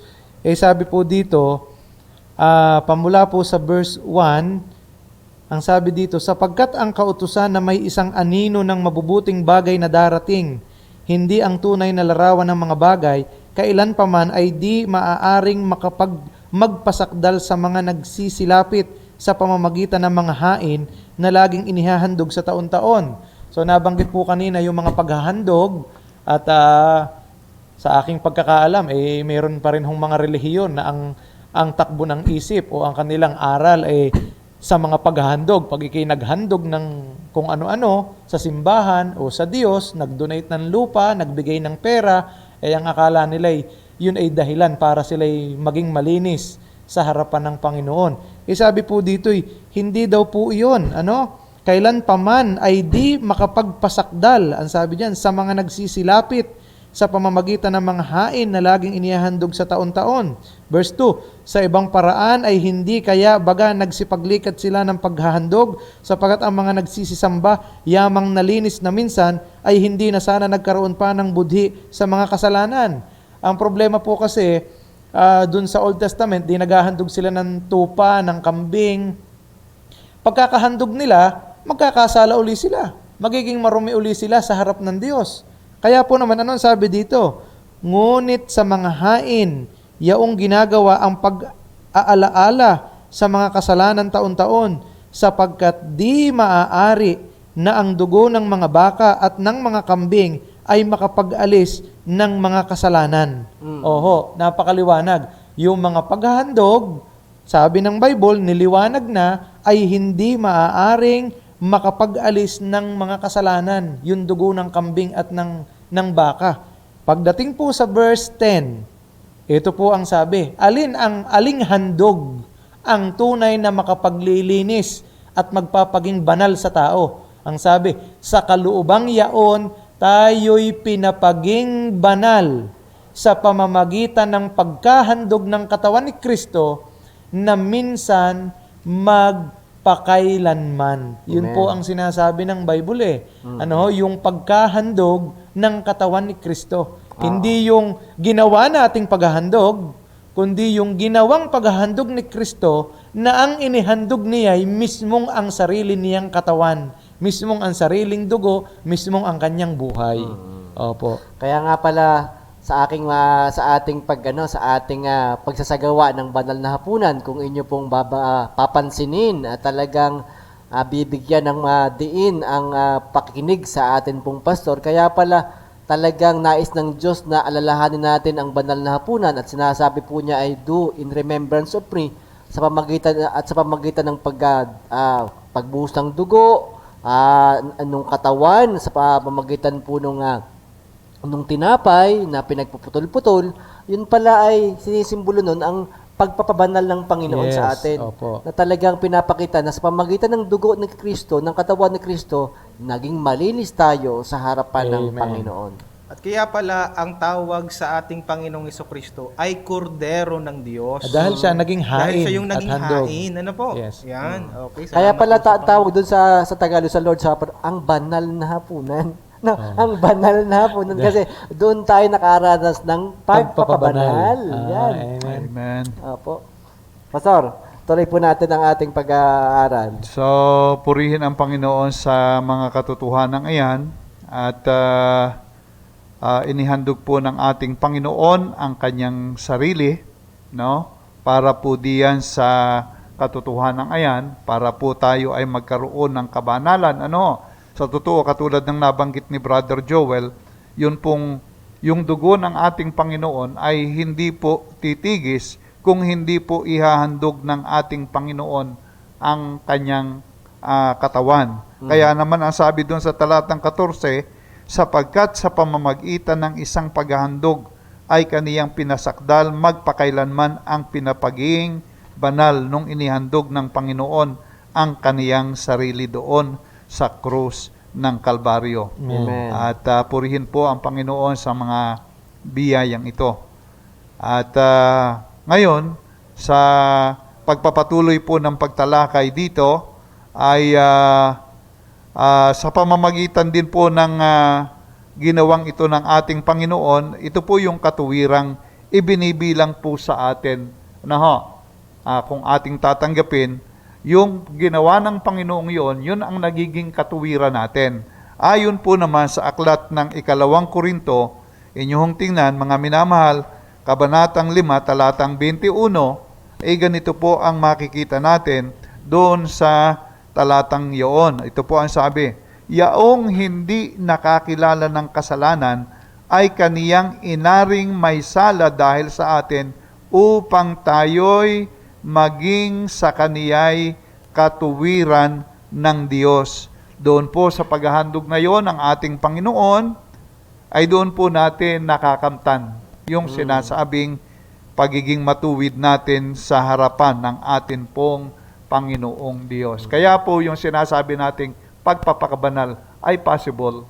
sabi po dito, pamula po sa verse 1, ang sabi dito, sapagkat ang kautusan na may isang anino ng mabubuting bagay na darating, hindi ang tunay na larawan ng mga bagay, kailan pa man ay di maaaring magpasakdal sa mga nagsisilapit sa pamamagitan ng mga hain na laging inihahandog sa taon-taon. So nabanggit po kanina yung mga paghahandog at sa aking pagkakaalam, mayroon pa rin hong mga relihiyon na ang takbo ng isip o ang kanilang aral sa mga paghahandog. Pag ikay naghandog ng kung ano-ano sa simbahan o sa Diyos, nag-donate ng lupa, nagbigay ng pera, ang akala nila yun ay dahilan para sila maging malinis sa harapan ng Panginoon. Sabi po dito, hindi daw po iyon. Kailan pa man ay di makapagpasakdal, ang sabi diyan, sa mga nagsisilapit sa pamamagitan ng mga hain na laging inihahandog sa taon-taon. Verse 2, sa ibang paraan ay hindi kaya baga nagsipaglikat sila ng paghahandog, sapagkat ang mga nagsisisamba, yamang nalinis na minsan, ay hindi na sana nagkaroon pa ng budhi sa mga kasalanan. Ang problema po kasi, dun sa Old Testament, di naghahandog sila ng tupa, ng kambing. Pagkakahandog nila, magkakasala uli sila. Magiging marumi uli sila sa harap ng Diyos. Kaya po naman, anong sabi dito? Ngunit sa mga hain, yaong ginagawa ang pag-aalaala sa mga kasalanan taon-taon, sapagkat di maaari na ang dugo ng mga baka at ng mga kambing ay makapag-alis ng mga kasalanan. Oho, napakaliwanag. Yung mga paghahandog, sabi ng Bible, niliwanag na, ay hindi maaaring makapag-alis ng mga kasalanan, yung dugo ng kambing at ng baka. Pagdating po sa verse 10, ito po ang sabi, aling handog ang tunay na makapaglilinis at magpapaging banal sa tao. Ang sabi, sa kaluubang yaon, tayo'y pinapaging banal sa pamamagitan ng pagkahandog ng katawan ni Kristo na minsan pakailanman. Yun Amen. po ang sinasabi ng Bible yung pagkahandog ng katawan ni Kristo. Hindi yung ginawa nating paghahandog, kundi yung ginawang paghahandog ni Kristo na ang inihandog niya ay mismong ang sarili niyang katawan, mismong ang sariling dugo, mismong ang kanyang buhay. Opo. Kaya nga pala sa ating pagsasagawa ng banal na hapunan, kung inyo pong papansinin at talagang bibigyan ng diin ang pakikinig sa atin pong pastor, kaya pala talagang nais ng Diyos na alalahanin natin ang banal na hapunan at sinasabi po niya ay do in remembrance of me sa pamagitan ng pagbuhos ng dugo, nung katawan, sa pamamagitan po nung tinapay na pinagpuputol-putol, yun pala ay sinisimbolo nun ang pagpapabanal ng Panginoon sa atin. Opo. Na talagang pinapakita na sa pamagitan ng dugo ng Kristo, ng katawan ni Kristo, naging malinis tayo sa harapan ng Amen. Panginoon. At kaya pala ang tawag sa ating Panginoong Hesukristo ay Kordero ng Diyos. Dahil siya naging hain Dahil siya yung at naging handog. hain. Ano po? Yes. Yan. Okay. Kaya salamat pala po sa tawag doon sa Tagalog, sa Lord's Supper, ang banal na hapunan. No, ang banal na hapunan kasi doon tayo nakaranas ng pagpapabanal. Yan. Amen. Amen. Opo. Pastor, tuloy po natin ang ating pag-aaral. So, purihin ang Panginoon sa mga katotohanan ayan at inihandog po ng ating Panginoon ang kanyang sarili, no? Para po diyan sa katotohanan ayan, para po tayo ay magkaroon ng kabanalan, Sa totoo, katulad ng nabanggit ni Brother Joel, yung dugo ng ating Panginoon ay hindi po titigis kung hindi po ihahandog ng ating Panginoon ang kanyang katawan. Kaya naman ang sabi doon sa talatang 14, sapagkat sa pamamagitan ng isang paghahandog ay kaniyang pinasakdal magpakailanman ang pinapaging banal nung inihandog ng Panginoon ang kaniyang sarili doon sa krus ng Kalbaryo. Amen. At purihin po ang Panginoon sa mga biyayang ito. At ngayon, sa pagpapatuloy po ng pagtalakay dito, ay sa pamamagitan din po ng ginawang ito ng ating Panginoon, ito po yung katuwirang ibinibilang po sa atin na kung ating tatanggapin, yung ginawa ng Panginoong yun ang nagiging katuwiran natin. Ayon po naman sa aklat ng 2 Korinto, inyong tingnan, mga minamahal, Kabanatang 5, talatang 21, ganito po ang makikita natin doon sa talatang iyon. Ito po ang sabi, yaong hindi nakakilala ng kasalanan ay kaniyang inaring may sala dahil sa atin upang tayo'y maging sa kaniya'y katuwiran ng Diyos. Doon po sa paghahandog na yon ng ating Panginoon, ay doon po natin nakakamtan yung sinasabing pagiging matuwid natin sa harapan ng atin pong Panginoong Diyos. Kaya po yung sinasabi nating pagpapakabanal ay possible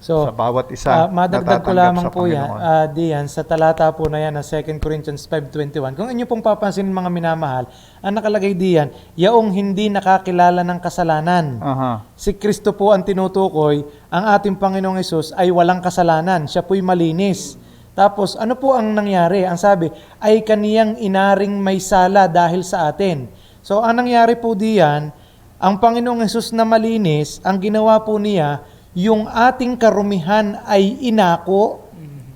sa bawat isa. Madagdag ko natatanggap lamang sa po yan, Panginoon. Dian, sa talata po na yan na 2 Corinthians 5:21. Kung inyo pong papansin mga minamahal, ang nakalagay diyan, yaong hindi nakakilala ng kasalanan. Aha. Si Kristo po ang tinutukoy, ang ating Panginoong Hesus ay walang kasalanan. Siya po'y malinis. Tapos, ano po ang nangyari? Ang sabi, ay kaniyang inaring may sala dahil sa atin. So, ang nangyari po diyan, ang Panginoong Hesus na malinis, ang ginawa po niya, yung ating karumihan ay inako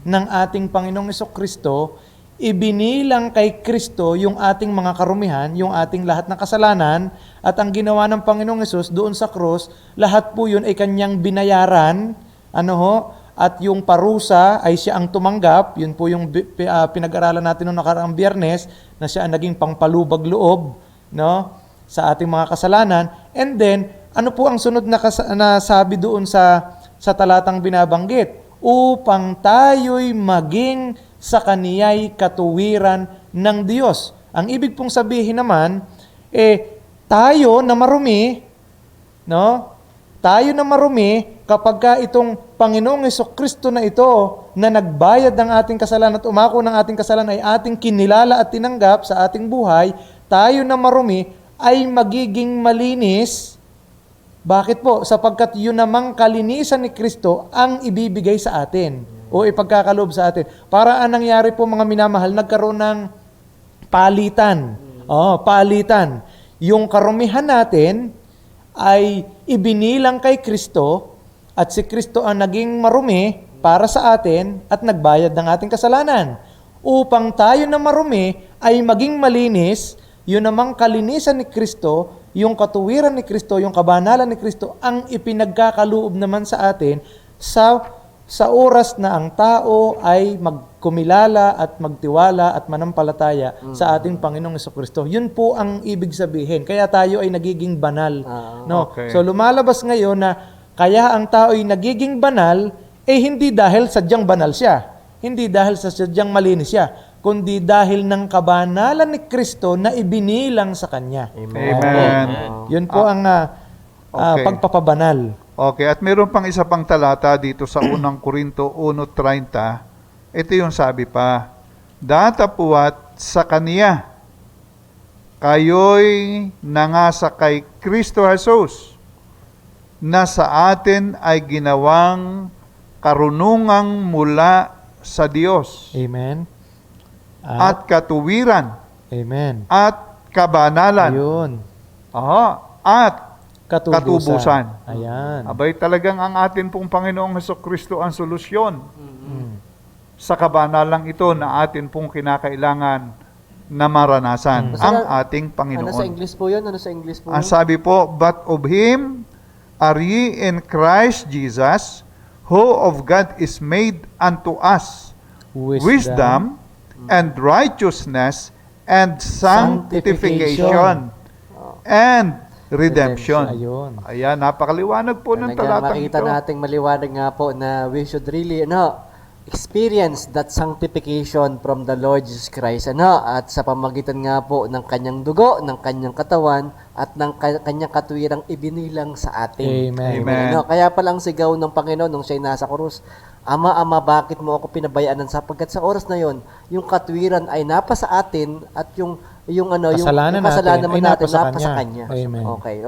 ng ating Panginoong Hesukristo, ibinilang kay Kristo yung ating mga karumihan, yung ating lahat ng kasalanan, at ang ginawa ng Panginoong Hesus doon sa krus, lahat po yun ay kanyang binayaran, at yung parusa ay siya ang tumanggap. Yun po yung pinag-aralan natin noong nakaraang Biyernes, na siya ang naging pangpalubag loob, sa ating mga kasalanan. And then, ano po ang sunod na sabi doon sa talatang binabanggit? Upang tayo'y maging sa kaniya'y katuwiran ng Diyos. Ang ibig pong sabihin naman, tayo na marumi, tayo na marumi kapag ka itong Panginoong Hesukristo na ito na nagbayad ng ating kasalanan at umako ng ating kasalanan ay ating kinilala at tinanggap sa ating buhay, tayo na marumi ay magiging malinis. Bakit po? Sapagkat yun namang kalinisan ni Kristo ang ibibigay sa atin o ipagkakaloob sa atin. Para ang nangyari po mga minamahal, nagkaroon ng palitan. Palitan. Yung karumihan natin ay ibinilang kay Kristo at si Kristo ang naging marumi para sa atin at nagbayad ng ating kasalanan. Upang tayo na marumi ay maging malinis, yun namang kalinisan ni Kristo, yung katuwiran ni Kristo, yung kabanalan ni Kristo, ang ipinagkakaloob naman sa atin sa oras na ang tao ay magkumilala at magtiwala at manampalataya sa ating Panginoong Hesukristo. Yun po ang ibig sabihin. Kaya tayo ay nagiging banal. Okay. So lumalabas ngayon na kaya ang tao ay nagiging banal, hindi dahil sadyang banal siya. Hindi dahil sa sadyang malinis siya, kundi dahil ng kabanalan ni Kristo na ibinilang sa Kanya. Amen. Yun po ang okay. pagpapabanal. Okay, at meron pang isa pang talata dito sa 1 Korinto 1:30. Ito yung sabi pa, datapuat sa Kaniya, kayo'y nangasa kay Kristo Jesus, na sa atin ay ginawang karunungang mula sa Diyos. Amen. At katuwiran. Amen. At kabanalan. Ayun. At Katubusan. Ayan. abay talagang ang atin pong Panginoong Hesukristo ang solusyon sa kabanalang ito na atin pong kinakailangan na maranasan ang ating Panginoon. Ano sa English po yun? Ano sa English po Ang yun? sabi po, but of Him are ye in Christ Jesus, who of God is made unto us wisdom and righteousness and sanctification and redemption. Ayun. Ayan, napakaliwanag po ng Talagang talatang makita ito. nating maliwanag nga po na we should really experience that sanctification from the Lord Jesus Christ at sa pamagitan nga po ng kanyang dugo, ng kanyang katawan at ng kanyang katwirang ibinilang sa atin. Amen. Amen. Kaya palang sigaw ng Panginoon nung siya'y nasa krus, Ama, Ama, bakit mo ako pinabayaan? Sapagkat sa oras na yon, yung katwiran ay napa sa atin at yung Kasalanan kasalanan natin ay natin napa sa napa sa Kanya. Kanya. Amen. Okay.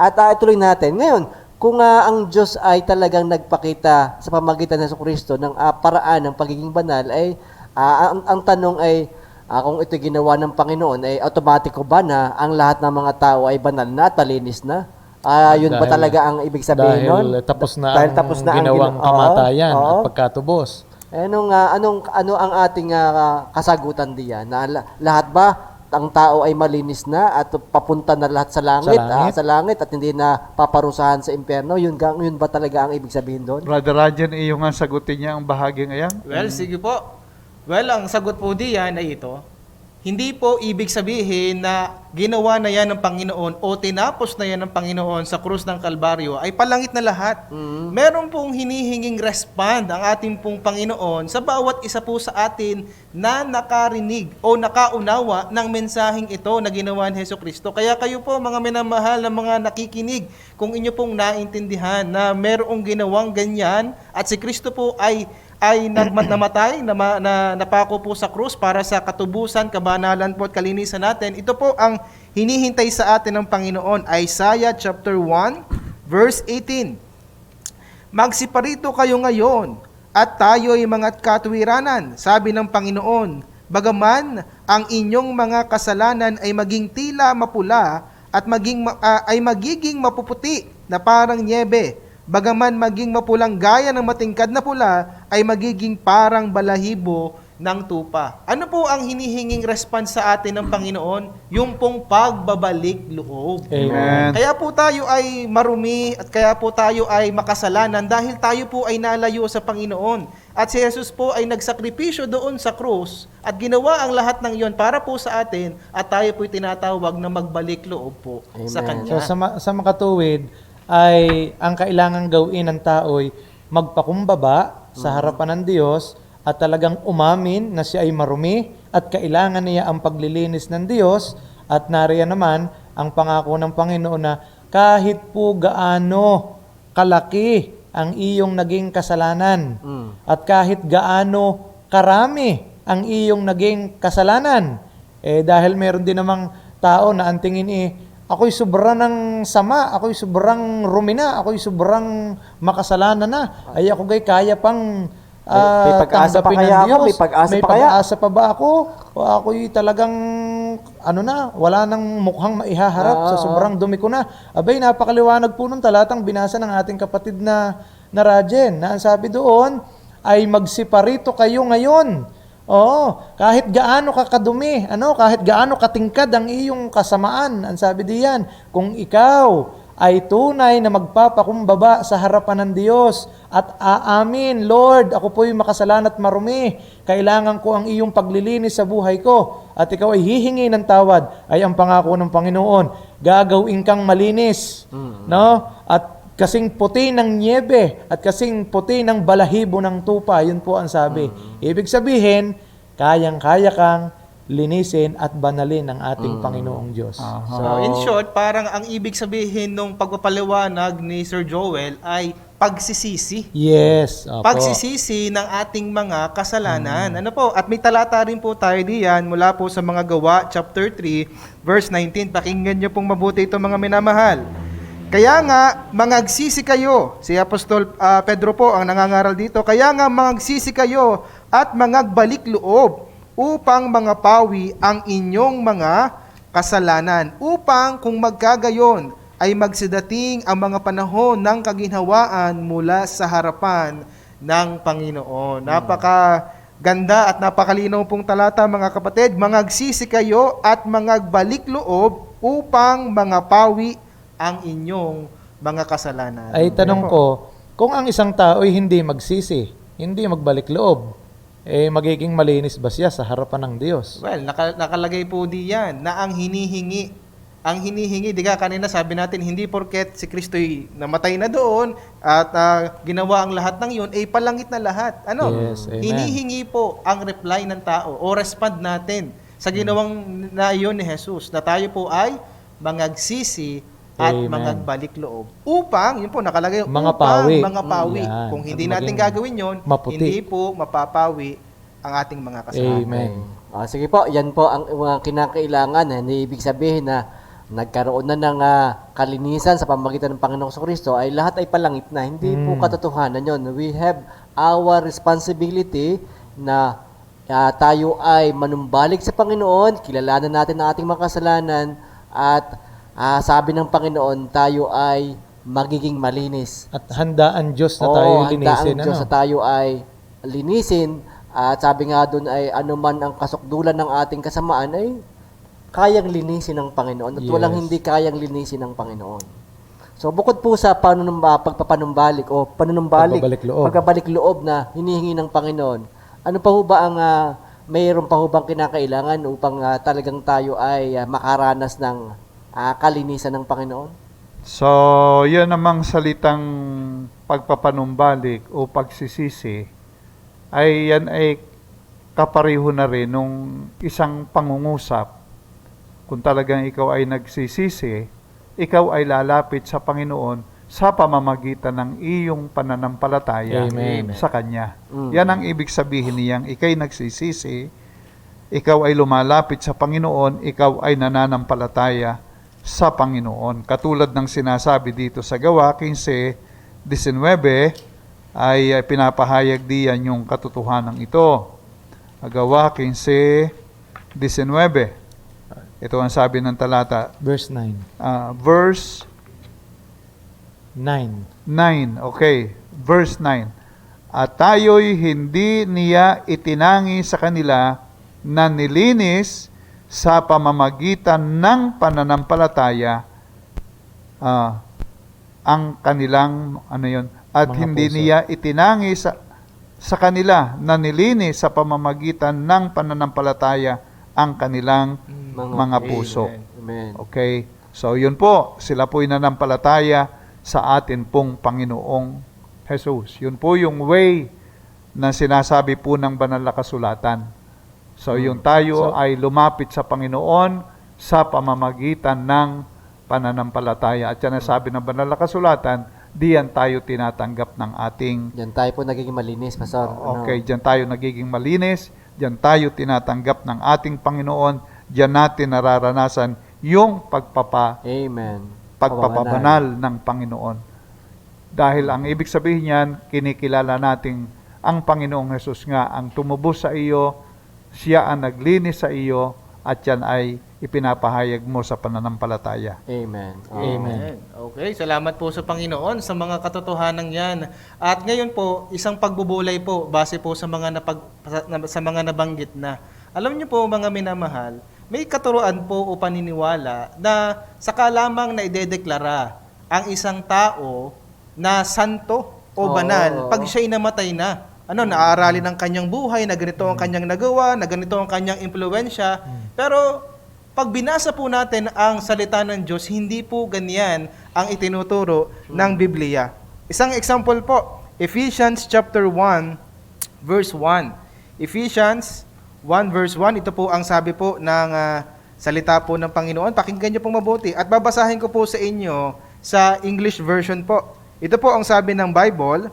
At ituloy natin. Ngayon, kung ang Diyos ay talagang nagpakita sa pamagitan ng Kristo ng paraan ng pagiging banal, ay ang tanong ay kung ito ginawa ng Panginoon, ay automatiko ba na ang lahat ng mga tao ay banal na, talinis na? Yun ba Dahil- talaga ang ibig sabihin nun? Dahil tapos na Dahil ang tapos na ang ginawang gina- kamatayan Oo, at oo. pagkatubos. Ano ang ating kasagutan diyan? Na lahat ba ang tao ay malinis na at papunta na lahat sa langit, Sa langit. at hindi na paparusahan sa impyerno? Yun ba talaga ang ibig sabihin doon? Brother Rajan, iyo nga sagutin niya ang bahaging ayan. Well, sige po. Well, ang sagot po diyan ay ito. Hindi po ibig sabihin na ginawa na yan ng Panginoon o tinapos na yan ng Panginoon sa krus ng Kalbaryo ay palangit na lahat. Meron pong hinihinging respond ang ating pong Panginoon sa bawat isa po sa atin na nakarinig o nakaunawa ng mensaheng ito na ginawa ni Hesus Kristo. Kaya kayo po mga minamahal na mga nakikinig, kung inyo pong naintindihan na merong ginawang ganyan at si Kristo po ay namatay, na napako po sa krus para sa katubusan, kabanalan po at kalinisan natin. Ito po ang hinihintay sa atin ng Panginoon. Isaiah chapter 1, verse 18. Magsiparito kayo ngayon at tayo'y mga katwiranan, sabi ng Panginoon. Bagaman ang inyong mga kasalanan ay maging tila mapula at magiging mapuputi na parang niebe. Bagaman maging mapulang gaya ng matingkad na pula, ay magiging parang balahibo ng tupa. Ano po ang hinihinging response sa atin ng Panginoon? Yung pong pagbabalik loob. Amen. Kaya po tayo ay marumi at kaya po tayo ay makasalanan dahil tayo po ay nalayo sa Panginoon. At si Jesus po ay nagsakripisyo doon sa krus at ginawa ang lahat ng iyon para po sa atin at tayo po ay tinatawag na magbalik loob po sa Amen. Kanya. So sa makatuwid ay ang kailangang gawin ng tao ay magpakumbaba sa harapan ng Diyos at talagang umamin na siya ay marumi at kailangan niya ang paglilinis ng Diyos at nariyan naman ang pangako ng Panginoon na kahit po gaano kalaki ang iyong naging kasalanan at kahit gaano karami ang iyong naging kasalanan, dahil meron din namang tao na ang tingin ako'y sobrang ng sama, ako'y sobrang rumi na, ako'y sobrang makasalanan na, ay ako kaya pang May pag-asa pa tanggapin kaya ng ako? Diyos. May pag-asa pa kaya? pag-asa pa ba ako? O ako'y talagang wala nang mukhang maihaharap sa sobrang dumi ko na. Abay, napakaliwanag po nung talatang binasa ng ating kapatid na Rajen, na ang sabi doon ay magsiparito kayo ngayon. Oo, kahit gaano ka kadumi, kahit gaano katingkad ang iyong kasamaan, ang sabi diyan, kung ikaw ay tunay na magpapakumbaba sa harapan ng Diyos at aamin, Lord, ako po'y makasalan at marumi, kailangan ko ang iyong paglilinis sa buhay ko, at ikaw ay hihingi ng tawad, ay ang pangako ng Panginoon, gagawin kang malinis, no? At kasing puti ng niebe at kasing puti ng balahibo ng tupa, yun po ang sabi. Ibig sabihin, kayang-kaya kang linisin at banalin ng ating Panginoong Diyos. So, in short, parang ang ibig sabihin nung pagpapaliwanag ni Sir Joel ay pagsisisi. Yes, opo. Pagsisisi ng ating mga kasalanan. Ano po? At may talata rin po tayo diyan mula po sa mga Gawa, chapter 3, verse 19. Pakinggan niyo pong mabuti ito, mga minamahal. Kaya nga, mangagsisi kayo. Si Apostol Pedro po ang nangangaral dito. Kaya nga, mangagsisi kayo at mangagbalik loob upang mangapawi ang inyong mga kasalanan. Upang kung magkagayon ay magsidating ang mga panahon ng kaginhawaan mula sa harapan ng Panginoon. Napakaganda at napakalinaw pong talata, mga kapatid. Mangagsisi kayo at mangagbalik loob upang mangapawi ang inyong mga kasalanan. Ay tanong ko, kung ang isang tao ay hindi magsisi, hindi magbalik loob, magiging malinis ba siya sa harapan ng Diyos? Well, nakalagay po diyan na ang hinihingi ang hinihingi, di ka kanina sabi natin, hindi porket si Kristo'y namatay na doon at ginawa ang lahat ng yun, ay palangit na lahat. Ano? Yes, amen. Hinihingi po ang reply ng tao o respond natin sa ginawang na iyon ni Jesus, na tayo po ay mangagsisi at Amen. mangagbalik loob. Upang, yun po nakalagay, Mga upang pawi. mga pawi. Yan. Kung hindi At natin maging gagawin yun, maputi. hindi po mapapawi ang ating mga kasalanan. Amen. Sige po, yan po ang mga kinakailangan. Hindi ibig sabihin na nagkaroon na ng kalinisan sa pamamagitan ng Panginoong Kristo ay lahat ay palangit na. Hindi po katotohanan yon. We have our responsibility na tayo ay manumbalik sa Panginoon, kilalanan natin ang ating mga kasalanan, at sabi ng Panginoon, tayo ay magiging malinis. At handaan Diyos na Oo, tayo handaan linisin. Diyos na tayo ay linisin. At sabi nga doon ay anuman ang kasukdulan ng ating kasamaan ay kayang linisin ng Panginoon at walang Yes. hindi kayang linisin ng Panginoon. So bukod po sa pagpapanumbalik o panunumbalik, Pagbabalik pagbabalik loob loob. na hinihingi ng Panginoon, ano pa ho ba ang mayroon pa ho bang kinakailangan upang talagang tayo ay makaranas ng kalinisan ng Panginoon? So, yan namang salitang pagpapanumbalik o pagsisisi, ay yan ay kapareho na rin nung isang pangungusap. Kung talagang ikaw ay nagsisisi, ikaw ay lalapit sa Panginoon sa pamamagitan ng iyong pananampalataya Amen. sa Kanya. Mm. Yan ang ibig sabihin niyang ikay nagsisisi, ikaw ay lumalapit sa Panginoon, ikaw ay nananampalataya sa Panginoon. Katulad ng sinasabi dito sa Gawa 15:19, ay pinapahayag diyan yung katotohanan ito. Gawa 15:19. Ito ang sabi ng talata, Verse 9. verse 9. 9. Okay, verse 9. At tayo'y hindi niya itinangi sa kanila na nilinis sa pamamagitan ng pananampalataya ang kanilang at Mga hindi puso. niya itinangi sa kanila na nilinis sa pamamagitan ng pananampalataya ang kanilang mga puso. Amen. Okay? So, yun po. Sila po'y nanampalataya sa atin pong Panginoong Jesus. Yun po yung way na sinasabi po ng banal na kasulatan. So, yung tayo ay lumapit sa Panginoon sa pamamagitan ng pananampalataya. At yan ang sabi ng banal na kasulatan, diyan tayo tinatanggap ng ating Yan tayo po nagiging malinis, Pastor. Okay, diyan tayo nagiging malinis, diyan tayo tinatanggap ng ating Panginoon, diyan natin nararanasan yung Amen. pagpapabanal ng Panginoon. Dahil ang ibig sabihin niyan, kinikilala natin ang Panginoong Hesus nga ang tumubos sa iyo, siya ang naglinis sa iyo, at yan ay ipinapahayag mo sa pananampalataya. Amen. Amen. Okay, salamat po sa Panginoon sa mga katotohanan yan. At ngayon po, isang pagbubulay po base po sa mga nabanggit na. Alam niyo po mga minamahal, may katuruan po o paniniwala na saka lamang na idedeklara ang isang tao na santo o banal pag siya'y namatay na. Naaaralin ang kanyang buhay, na ganito ang kanyang nagawa, na ganito ang kanyang impluwensya. Pero pag binasa po natin ang salita ng Diyos, hindi po ganyan ang itinuturo ng Biblia. Isang example po, Ephesians chapter 1, verse 1. Ephesians 1 verse 1, ito po ang sabi po ng salita po ng Panginoon. Pakinggan niyo pong mabuti. At babasahin ko po sa inyo sa English version po. Ito po ang sabi ng Bible,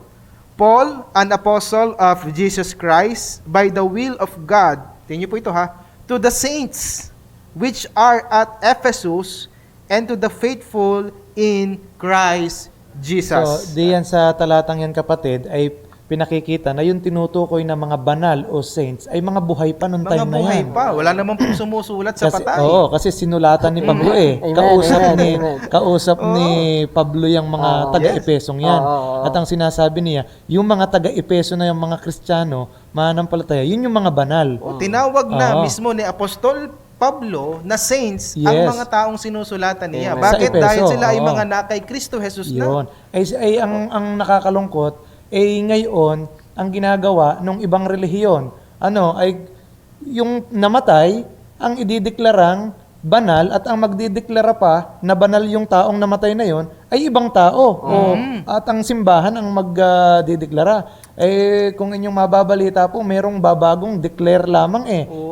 Paul, an apostle of Jesus Christ, by the will of God, tingnan niyo po ito to the saints which are at Ephesus, and to the faithful in Christ Jesus. So, diyan sa talatang yan kapatid ay pinakikita na yung tinutukoy na mga banal o saints ay mga buhay pa nung mga time na buhay yan. pa, wala naman pong sumusulat sa Kasi, patay. kasi sinulatan ni Pablo Amen, Kausap amen, ni amen. kausap ni Pablo yung mga taga-Epesong yan. At ang sinasabi niya, yung mga taga-Epeso na yung mga Kristiyano, mananampalataya, yun yung mga banal. Tinawag na Oo. mismo ni Apostol Pablo na saints ang Yes. mga taong sinusulatan niya. Amen. Bakit? Sa Epeso, Dahil sila ay oo. mga na kay Kristo Jesus na. Yun. Ay ang nakakalungkot ngayon ang ginagawa ng ibang relihiyon ay yung namatay ang idideklarang banal at ang magdideklara pa na banal yung taong namatay na yon ay ibang tao. At ang simbahan ang magdideklara. Kung inyong mababalita po, merong babagong declare lamang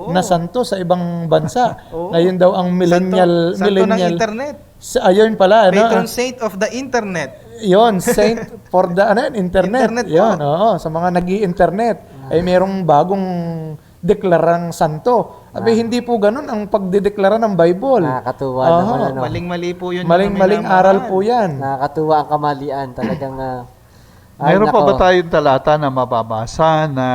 na santo sa ibang bansa. Ngayon daw ang millennial... Santo ng internet. Ayun pala. Patron saint of the internet. Yon, saint for the internet. Internet po. Yon, sa mga nag-i-internet ay merong bagong deklarang santo. Hindi po ganun ang pagdedeklara ng Bible. Nakakatuwa naman, ano. Maling-mali po yun. Maling-maling aral po yan. Nakakatuwa ang kamalian. Talagang, Meron pa nako. ba tayong talata na mababasa na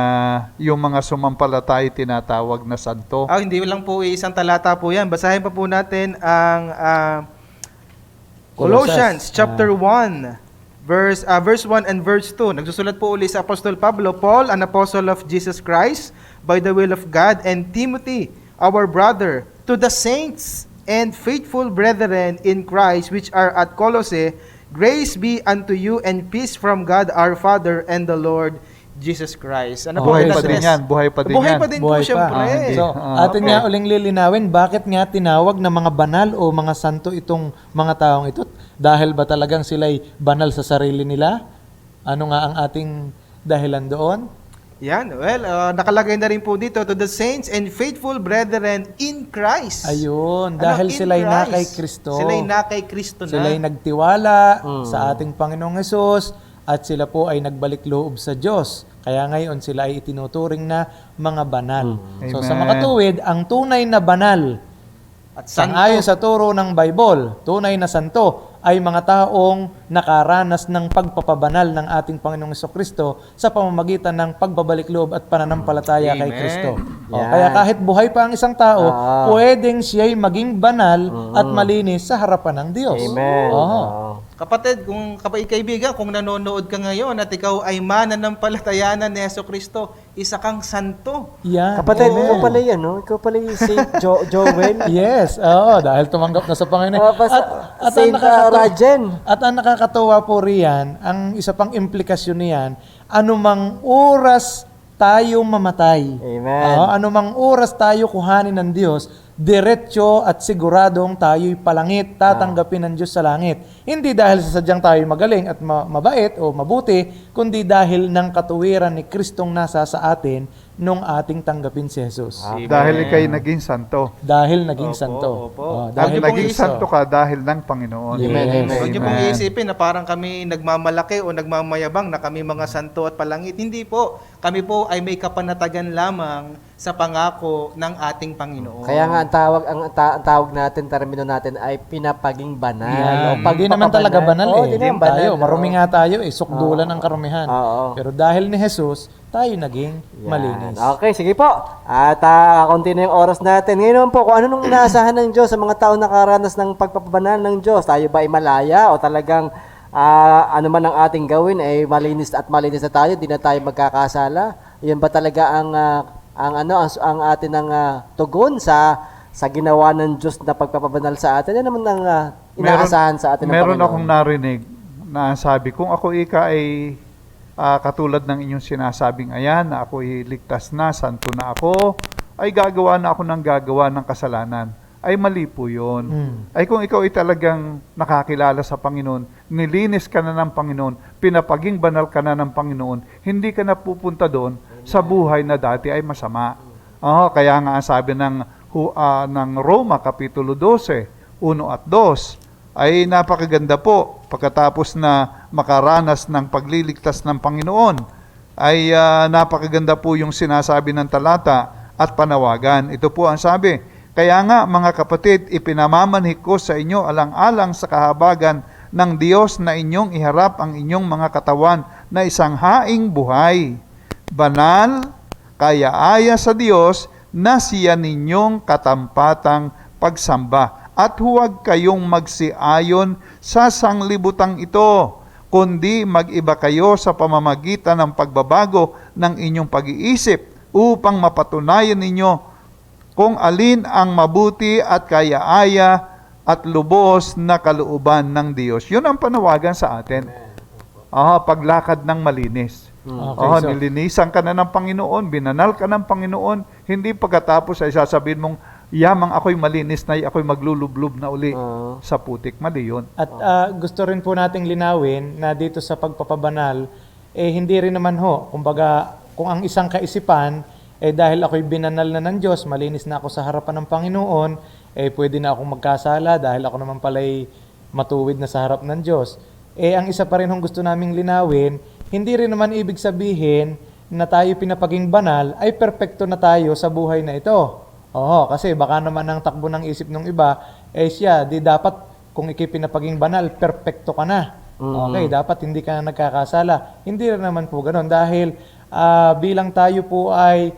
yung mga sumampalatay tinatawag na santo? Hindi lang po isang talata po yan. Basahin pa po natin ang Colossians chapter 1, verse 1 and verse 2. Nagsusulat po uli sa Apostol Pablo, Paul, an apostle of Jesus Christ, by the will of God, and Timothy, our brother, to the saints and faithful brethren in Christ which are at Colossae, grace be unto you and peace from God our Father and the Lord Jesus Christ. Buhay pa din yan. Buhay pa din Buhay yan. pa din po, Buhay pa. syempre. So, atin nga uling lilinawin, bakit nga tinawag na mga banal o mga santo itong mga taong ito? Dahil ba talagang sila'y banal sa sarili nila? Ano nga ang ating dahilan doon? Yan, nakalagay na rin po dito, to the saints and faithful brethren in Christ. Ayun, dahil in sila'y na kay Christ. Kristo. Sila'y na kay Kristo na. Sila'y nagtiwala sa ating Panginoong Hesus at sila po ay nagbalik loob sa Diyos. Kaya ngayon sila ay itinuturing na mga banal. So sa Amen. makatuwid, ang tunay na banal At santo. sangayon sa turo ng Bible, tunay na santo ay mga taong nakaranas ng pagpapabanal ng ating Panginoong Jesucristo sa pamamagitan ng pagbabalik loob at pananampalataya kay Amen. Kristo. Yan. Kaya kahit buhay pa ang isang tao, pwedeng siya'y maging banal at malinis sa harapan ng Diyos. Amen. Oo. Kapatid, kung kaibigan, kung nanonood ka ngayon at ikaw ay mananampalatayanan ni Jesucristo, isa kang santo. Yan. Kapatid, Amen. ikaw pala yan, no? Ikaw pala yung Saint Joel. Yes, dahil tumanggap na sa Panginoon. At Saint Rajen. At ang nakakatuwa po riyan, ang isa pang implikasyon niyan, anumang oras tayo mamatay. Amen. Anumang oras tayo kuhanin ng Diyos, diretso at siguradong tayo'y palangit, tatanggapin ng Diyos sa langit. Hindi dahil sa sadyang tayo magaling at mabait o mabuti, kundi dahil ng katuwiran ni Kristong nasa sa atin nung ating tanggapin si Jesus. Dahil ikay naging santo. Dahil naging Opo, santo. opo. Dahil Huwag Naging pong santo ka dahil ng Panginoon. Amen, amen. Huwag niyo pong Amen. iisipin na parang kami nagmamalaki o nagmamayabang na kami mga santo at palangit. Hindi po. Kami po ay may kapanatagan lamang sa pangako ng ating Panginoon. Kaya nga ang tawag natin, termino natin ay pinapaging banal. Yan. O Hindi naman talaga banal Oo, eh. hindi naman Tayo, banal, marumi nga tayo eh. Sukdulan ang karumihan. Oo. Pero dahil ni Jesus, tayo naging Yan. malinis. Okay, sige po. At konti na yung oras natin. Ngayon po, kung ano nung inaasahan ng Diyos sa mga tao nakaranas ng pagpapabanal ng Diyos, tayo ba ay malaya o talagang ano man ang ating gawin ay malinis at malinis na tayo, di na tayo magkakasala? Yan ba talaga ang atin ng tugon sa ginawa ng Diyos na pagpapabanal sa atin? Yan naman ang inaasahan sa atin ng Meron Panginoon. akong narinig na sabi, kung ako ika ay katulad ng inyong sinasabing ayan, na ako ligtas na, santo na ako, ay gagawa na ako ng gagawa ng kasalanan. Ay mali po yun. Ay kung ikaw ay talagang nakakilala sa Panginoon, nilinis ka na ng Panginoon, pinapaging banal ka na ng Panginoon, hindi ka na pupunta doon sa buhay na dati ay masama. Kaya nga ang sabi ng Roma Kapitulo 12, 1 at 2, ay napakaganda po. Pagkatapos na makaranas ng pagliligtas ng Panginoon, ay napakaganda po yung sinasabi ng talata at panawagan. Ito po ang sabi, kaya nga mga kapatid, ipinamamanhik ko sa inyo alang-alang sa kahabagan ng Diyos na inyong iharap ang inyong mga katawan na isang haing buhay, banal, kaya-aya sa Diyos na siya ninyong katampatang pagsamba. At huwag kayong magsiayon sa sanglibutang ito, kundi mag-iba kayo sa pamamagitan ng pagbabago ng inyong pag-iisip upang mapatunayan ninyo kung alin ang mabuti at kaya-aya at lubos na kalooban ng Diyos. Yun ang panawagan sa atin. Paglakad ng malinis. Okay, Nilinisan ka na ng Panginoon, binanal ka ng Panginoon, hindi pagkatapos ay sasabihin mong yamang ako'y malinis na ako'y maglulublob na uli Oo. sa putik. Mali yun. At gusto rin po nating linawin na dito sa pagpapabanal, hindi rin naman ho. Kumbaga, kung ang isang kaisipan, dahil ako'y binanal na ng Diyos, malinis na ako sa harapan ng Panginoon, pwede na akong magkasala dahil ako naman pala'y matuwid na sa harap ng Diyos. Ang isa pa rin hong gusto naming linawin, hindi rin naman ibig sabihin na tayo pinapaging banal ay perpekto na tayo sa buhay na ito. Oo, kasi baka naman ang takbo ng isip ng iba, siya, di dapat kung ikipinapaging banal, perpekto ka na. Okay, dapat hindi ka nagkakasala. Hindi rin naman po ganun dahil bilang tayo po ay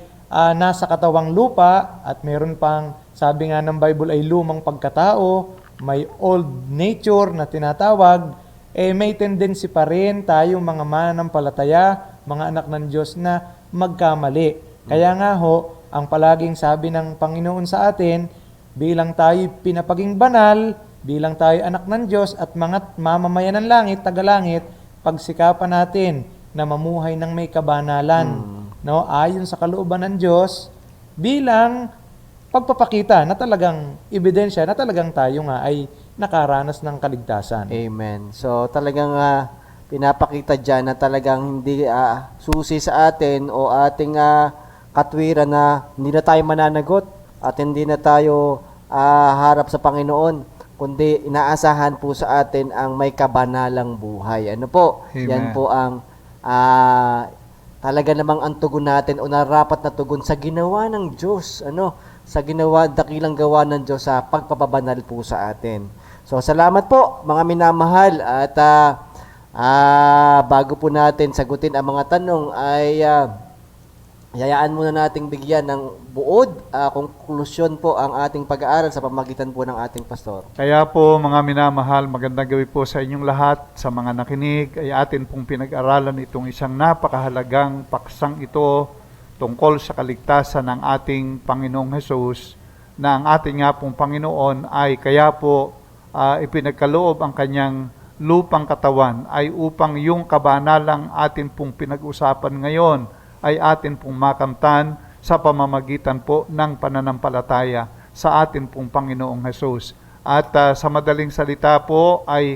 nasa katawang lupa at meron pang, sabi nga ng Bible ay lumang pagkatao, may old nature na tinatawag, may tendency pa rin tayong mga mananampalataya, mga anak ng Diyos na magkamali. Kaya nga ho, ang palaging sabi ng Panginoon sa atin, bilang tayo pinapaging banal, bilang tayo anak ng Diyos at mga mamamayan ng langit, tagalangit, pagsikapan natin na mamuhay ng may kabanalan, no? Ayon sa kalooban ng Diyos, bilang pagpapakita na talagang ebidensya na talagang tayo nga ay nakaranas ng kaligtasan. Amen. So talagang pinapakita dyan na talagang hindi susi sa atin o ating katwiran na hindi na tayo mananagot at hindi na tayo harap sa Panginoon, kundi inaasahan po sa atin ang may kabanalang buhay. Ano po? Amen. Yan po ang talaga namang ang tugon natin o narapat na tugon sa ginawa ng Diyos. Sa ginawa, dakilang gawa ng Diyos sa pagpapabanal po sa atin. So, salamat po mga minamahal at bago po natin sagutin ang mga tanong ay hayaan muna nating bigyan ng buod, konklusyon po ang ating pag-aaral sa pamagitan po ng ating pastor. Kaya po mga minamahal, magandang gabi po sa inyong lahat. Sa mga nakinig ay atin pong pinag-aralan itong isang napakahalagang paksang ito tungkol sa kaligtasan ng ating Panginoong Hesus, na ang ating nga pong Panginoon ay kaya po ipinagkaloob ang kanyang lupang katawan ay upang yung kabanalang atin pong pinag-usapan ngayon ay atin pong makamtan sa pamamagitan po ng pananampalataya sa atin pong Panginoong Hesus. At sa madaling salita po ay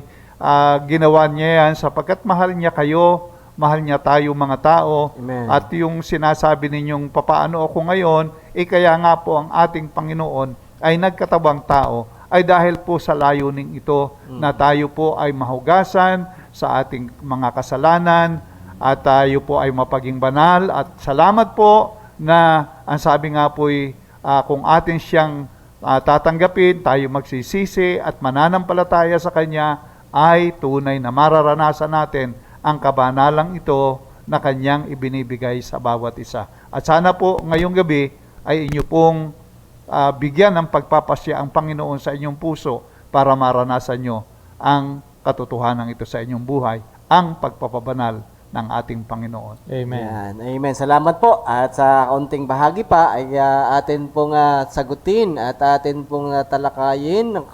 ginawa niya yan sapagkat mahal niya kayo, mahal niya tayo mga tao. Amen. At yung sinasabi ninyong papaano ako ngayon, kaya nga po ang ating Panginoon ay nagkatabang tao ay dahil po sa layuning ito na tayo po ay mahugasan sa ating mga kasalanan at tayo po ay mapaging banal. At salamat po na ang sabi nga po kung atin siyang tatanggapin, tayo magsisisi at mananampalataya sa Kanya, ay tunay na mararanasan natin ang kabanalang ito na Kanyang ibinibigay sa bawat isa. At sana po ngayong gabi ay inyo pong bigyan ng pagpapasya ang Panginoon sa inyong puso para maranasan nyo ang katotohanan ito sa inyong buhay, ang pagpapabanal ng ating Panginoon. Amen. Yan. Amen. Salamat po. At sa kaunting bahagi pa ay atin pong sagutin at atin pong talakayin ng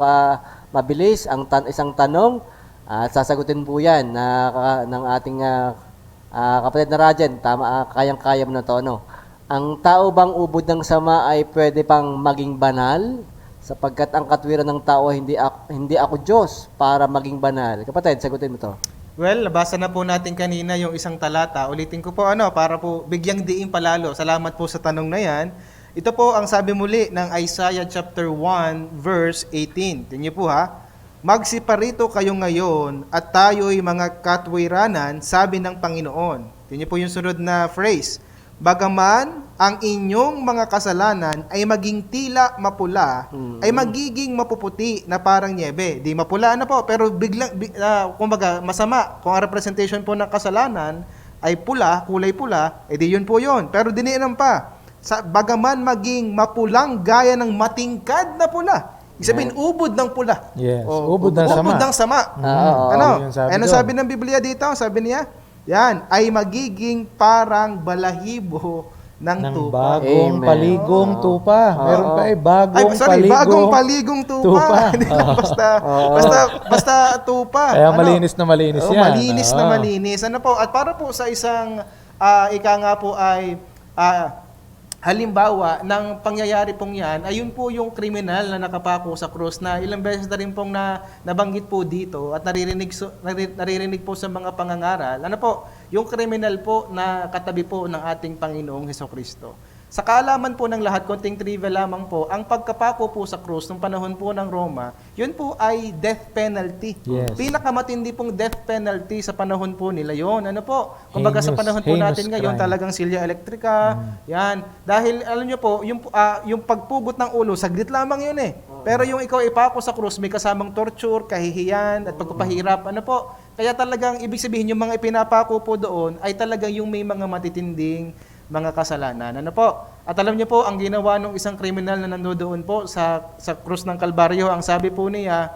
mabilis ang isang tanong at sasagutin po yan ng ating kapatid na Rajen. Tama, kayang-kaya mo na to, Ang tao bang ubod ng sama ay pwede pang maging banal? Sapagkat ang katwiran ng tao hindi ako Diyos para maging banal. Kapatid, sagutin mo to. Well, nabasa na po natin kanina yung isang talata. Ulitin ko po para po bigyang diin palalo. Salamat po sa tanong na yan. Ito po ang sabi muli ng Isaiah chapter 1 verse 18. Tingnan niyo po Magsiparito kayo ngayon at tayo'y mga katwiranan, sabi ng Panginoon. Tingnan niyo po yung sunod na phrase. Bagaman ang inyong mga kasalanan ay maging tila mapula, ay magiging mapuputi na parang niebe. Di mapula na po, pero kumbaga masama. Kung ang representation po ng kasalanan ay pula, kulay pula, di yun po yun. Pero diniinan pa, bagaman maging mapulang gaya ng matingkad na pula. Ibig sabihin, ubod ng pula. Yes, ubod ng sama. Ubod ng sama. Yun sabi Ano doon. sabi ng Biblia dito? Sabi niya, yan, ay magiging parang balahibo ng tupa. bagong Amen. paligong tupa. Meron pa Bagong paligong tupa. Hindi lang basta tupa. Kaya malinis na malinis yan. Malinis na malinis. Ano po? At para po sa isang ika nga po ay halimbawa ng pangyayari pong yan, ayun po yung kriminal na nakapako sa krus na ilang beses na rin pong nabanggit po dito at naririnig po sa mga pangangaral. Ano po? Yung kriminal po na katabi po ng ating Panginoong Hesukristo. Sa kaalaman po ng lahat, konting trivia lamang po, ang pagkapako po sa krus ng panahon po ng Roma, yun po ay death penalty. Yes. Pinakamatindi pong death penalty sa panahon po nila yon. Ano po? Kumbaga sa Heinous- panahon po natin heinous ngayon, crime. talagang silya elektrika, yan. Dahil alam nyo po, yung pagpugot ng ulo, saglit lamang yun eh. Pero yung ikaw ipako sa krus, may kasamang torture, kahihiyan, at pagpapahirap, ano po? Kaya talagang ibig sabihin, yung mga ipinapako po doon ay talagang yung may mga matitinding mga kasalanan. Ano po? At alam niyo po, ang ginawa ng isang kriminal na nandoon po sa krus ng Kalbaryo, ang sabi po niya,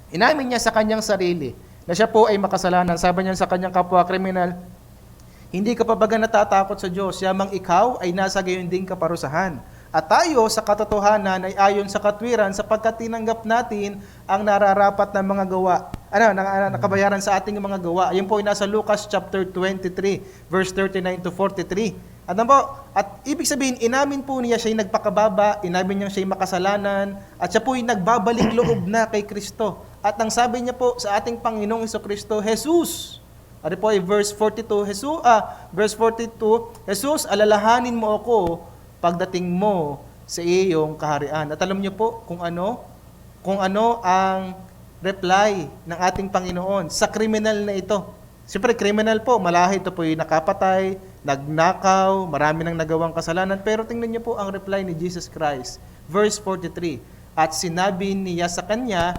inamin niya sa kanyang sarili na siya po ay makasalanan. Sabi niya sa kanyang kapwa kriminal, hindi ka pa baga natatakot sa Diyos, yamang ikaw ay nasa gayon ding kaparusahan. At tayo sa katotohanan ay ayon sa katwiran sapagkat tinanggap natin ang nararapat na mga gawa. Nakabayaran sa ating mga gawa. Ayun po ay nasa Lucas chapter 23, verse 39 to 43. At ibig sabihin, inamin po niya siya'y nagpakababa, inamin niya siya'y makasalanan, at siya po'y nagbabalik loob na kay Kristo. At ang sabi niya po sa ating Panginoong Hesukristo, Jesus, ano po ay verse 42, Jesus, alalahanin mo ako pagdating mo sa iyong kaharian. At alam niyo po kung ano ang reply ng ating Panginoon sa kriminal na ito. Siyempre, kriminal po, malahit ito po yung nakapatay, nagnakaw, marami nang nagawang kasalanan. Pero tingnan niyo po ang reply ni Jesus Christ. Verse 43, at sinabi niya sa kanya,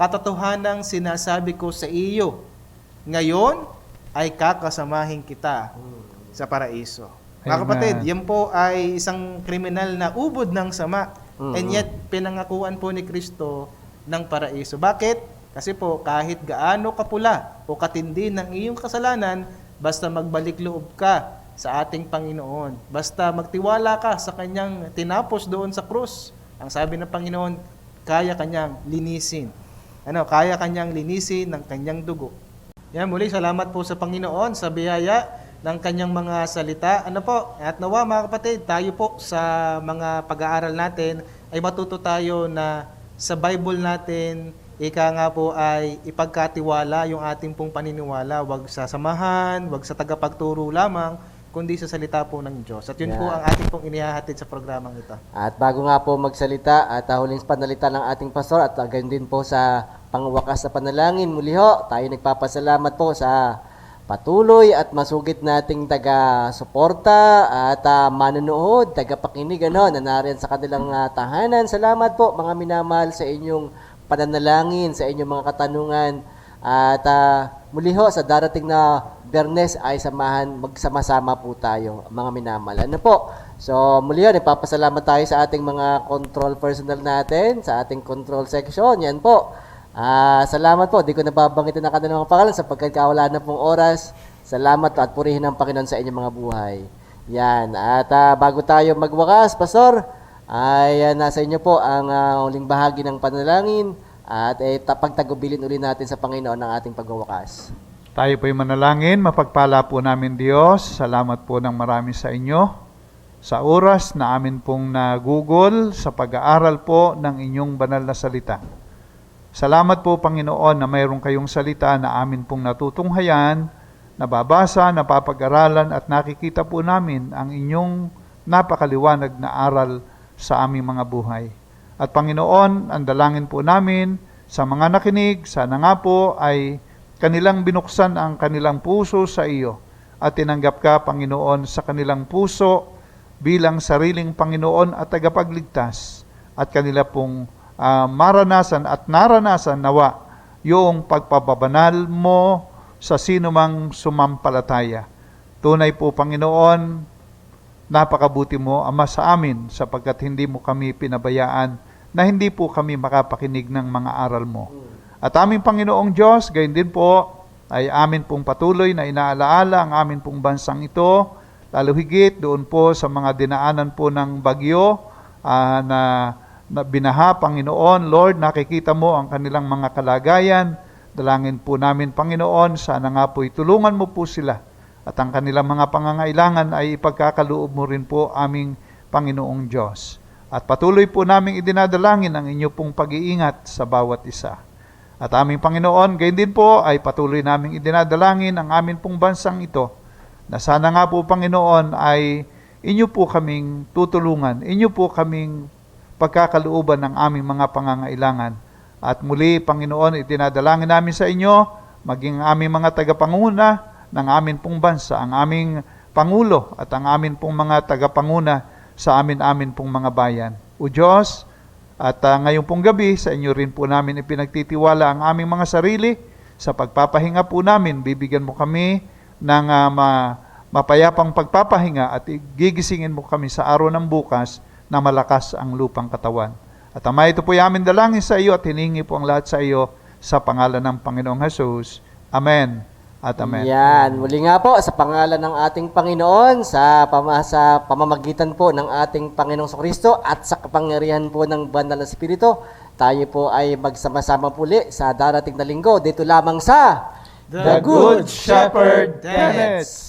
katotohanang sinasabi ko sa iyo, ngayon ay kakasamahin kita sa paraiso. Mga Amen. kapatid, yan po ay isang kriminal na ubod ng sama. And yet, pinangakuan po ni Kristo ng paraiso. Bakit? Kasi po, kahit gaano kapula o katindi ng iyong kasalanan, basta magbalik loob ka sa ating Panginoon. Basta magtiwala ka sa kanyang tinapos doon sa krus. Ang sabi ng Panginoon, kaya kanyang linisin. Kaya kanyang linisin ng kanyang dugo. Yan, muli, salamat po sa Panginoon sa biyaya ng kanyang mga salita. At nawa mga kapatid, tayo po sa mga pag-aaral natin ay matuto tayo na sa Bible natin, ika nga po ay ipagkatiwala yung ating pong paniniwala. Huwag sa samahan, huwag sa tagapagturo lamang, kundi sa salita po ng Diyos. At yun po ang ating pong inihahatid sa programang ito. At bago nga po magsalita at huling panalita ng ating pastor at gayon din po sa pangwakas na panalangin, muli ho, tayo nagpapasalamat po sa patuloy at masugid nating taga-suporta at manonood, taga-pakinig na nariyan sa kanilang tahanan. Salamat po mga minamahal sa inyong pananalangin, sa inyong mga katanungan. At muli ho, sa darating na Biyernes ay magsama-sama po tayo mga minamahal. So muli ho, nagpapasalamat tayo sa ating mga control personnel natin, sa ating control section. Yan po. Salamat po. Di ko nababanggitin ang kanilang mga pangalan sapagkat wala na pong oras. Salamat at purihin ng Panginoon sa inyong mga buhay. Yan. At bago tayo magwakas, Pastor, ay nasa inyo po ang huling bahagi ng panalangin at pagtagubilin uli natin sa Panginoon ang ating pagwawakas. Tayo po'y manalangin, mapagpala po namin Diyos. Salamat po ng marami sa inyo sa oras na amin pong nagugol sa pag-aaral po ng inyong banal na salita. Salamat po Panginoon na mayroon kayong salita na amin pong natutunghayan, nababasa, napapag-aralan at nakikita po namin ang inyong napakaliwanag na aral sa aming mga buhay. At Panginoon, ang dalangin po namin sa mga nakinig, sana nga po ay kanilang binuksan ang kanilang puso sa iyo at tinanggap ka, Panginoon, sa kanilang puso bilang sariling Panginoon at tagapagligtas at kanila pong maranasan at naranasan nawa yung pagpapabanal mo sa sino mang sumampalataya. Tunay po, Panginoon, napakabuti mo, Ama, sa amin sapagkat hindi mo kami pinabayaan na hindi po kami makapakinig ng mga aral mo. At aming Panginoong Diyos, gayon din po, ay amin pong patuloy na inaalaala ang amin pong bansang ito, lalo higit doon po sa mga dinaanan po ng bagyo na binaha, Panginoon. Lord, nakikita mo ang kanilang mga kalagayan. Dalangin po namin, Panginoon, sana nga po itulungan mo po sila at ang kanilang mga pangangailangan ay ipagkakaloob mo rin po aming Panginoong Diyos. At patuloy po naming idinadalangin ang inyo pong pag-iingat sa bawat isa. At aming Panginoon, gayon din po ay patuloy naming idinadalangin ang amin pong bansang ito, na sana nga po Panginoon ay inyo po kaming tutulungan, inyo po kaming pagkakalooban ng aming mga pangangailangan. At muli, Panginoon, idinadalangin namin sa inyo, maging aming mga tagapanguna ng amin pong bansa, ang aming Pangulo at ang amin pong mga tagapanguna sa amin pong mga bayan. O Diyos, at ngayong pong gabi, sa inyo rin po namin ipinagtitiwala ang aming mga sarili. Sa pagpapahinga po namin, bibigyan mo kami ng mapayapang pagpapahinga at gigisingin mo kami sa araw ng bukas na malakas ang lupang katawan. At Ama, ito po yung aming dalangin sa iyo at hiningi po ang lahat sa iyo sa pangalan ng Panginoong Jesus. Amen at amen. Yan, muli nga po sa pangalan ng ating Panginoon, sa pamamagitan po ng ating Panginoong Kristo at sa kapangyarihan po ng Banal na Espiritu, tayo po ay magsama-sama puli sa darating na linggo dito lamang sa The Good Shepherd Tenets.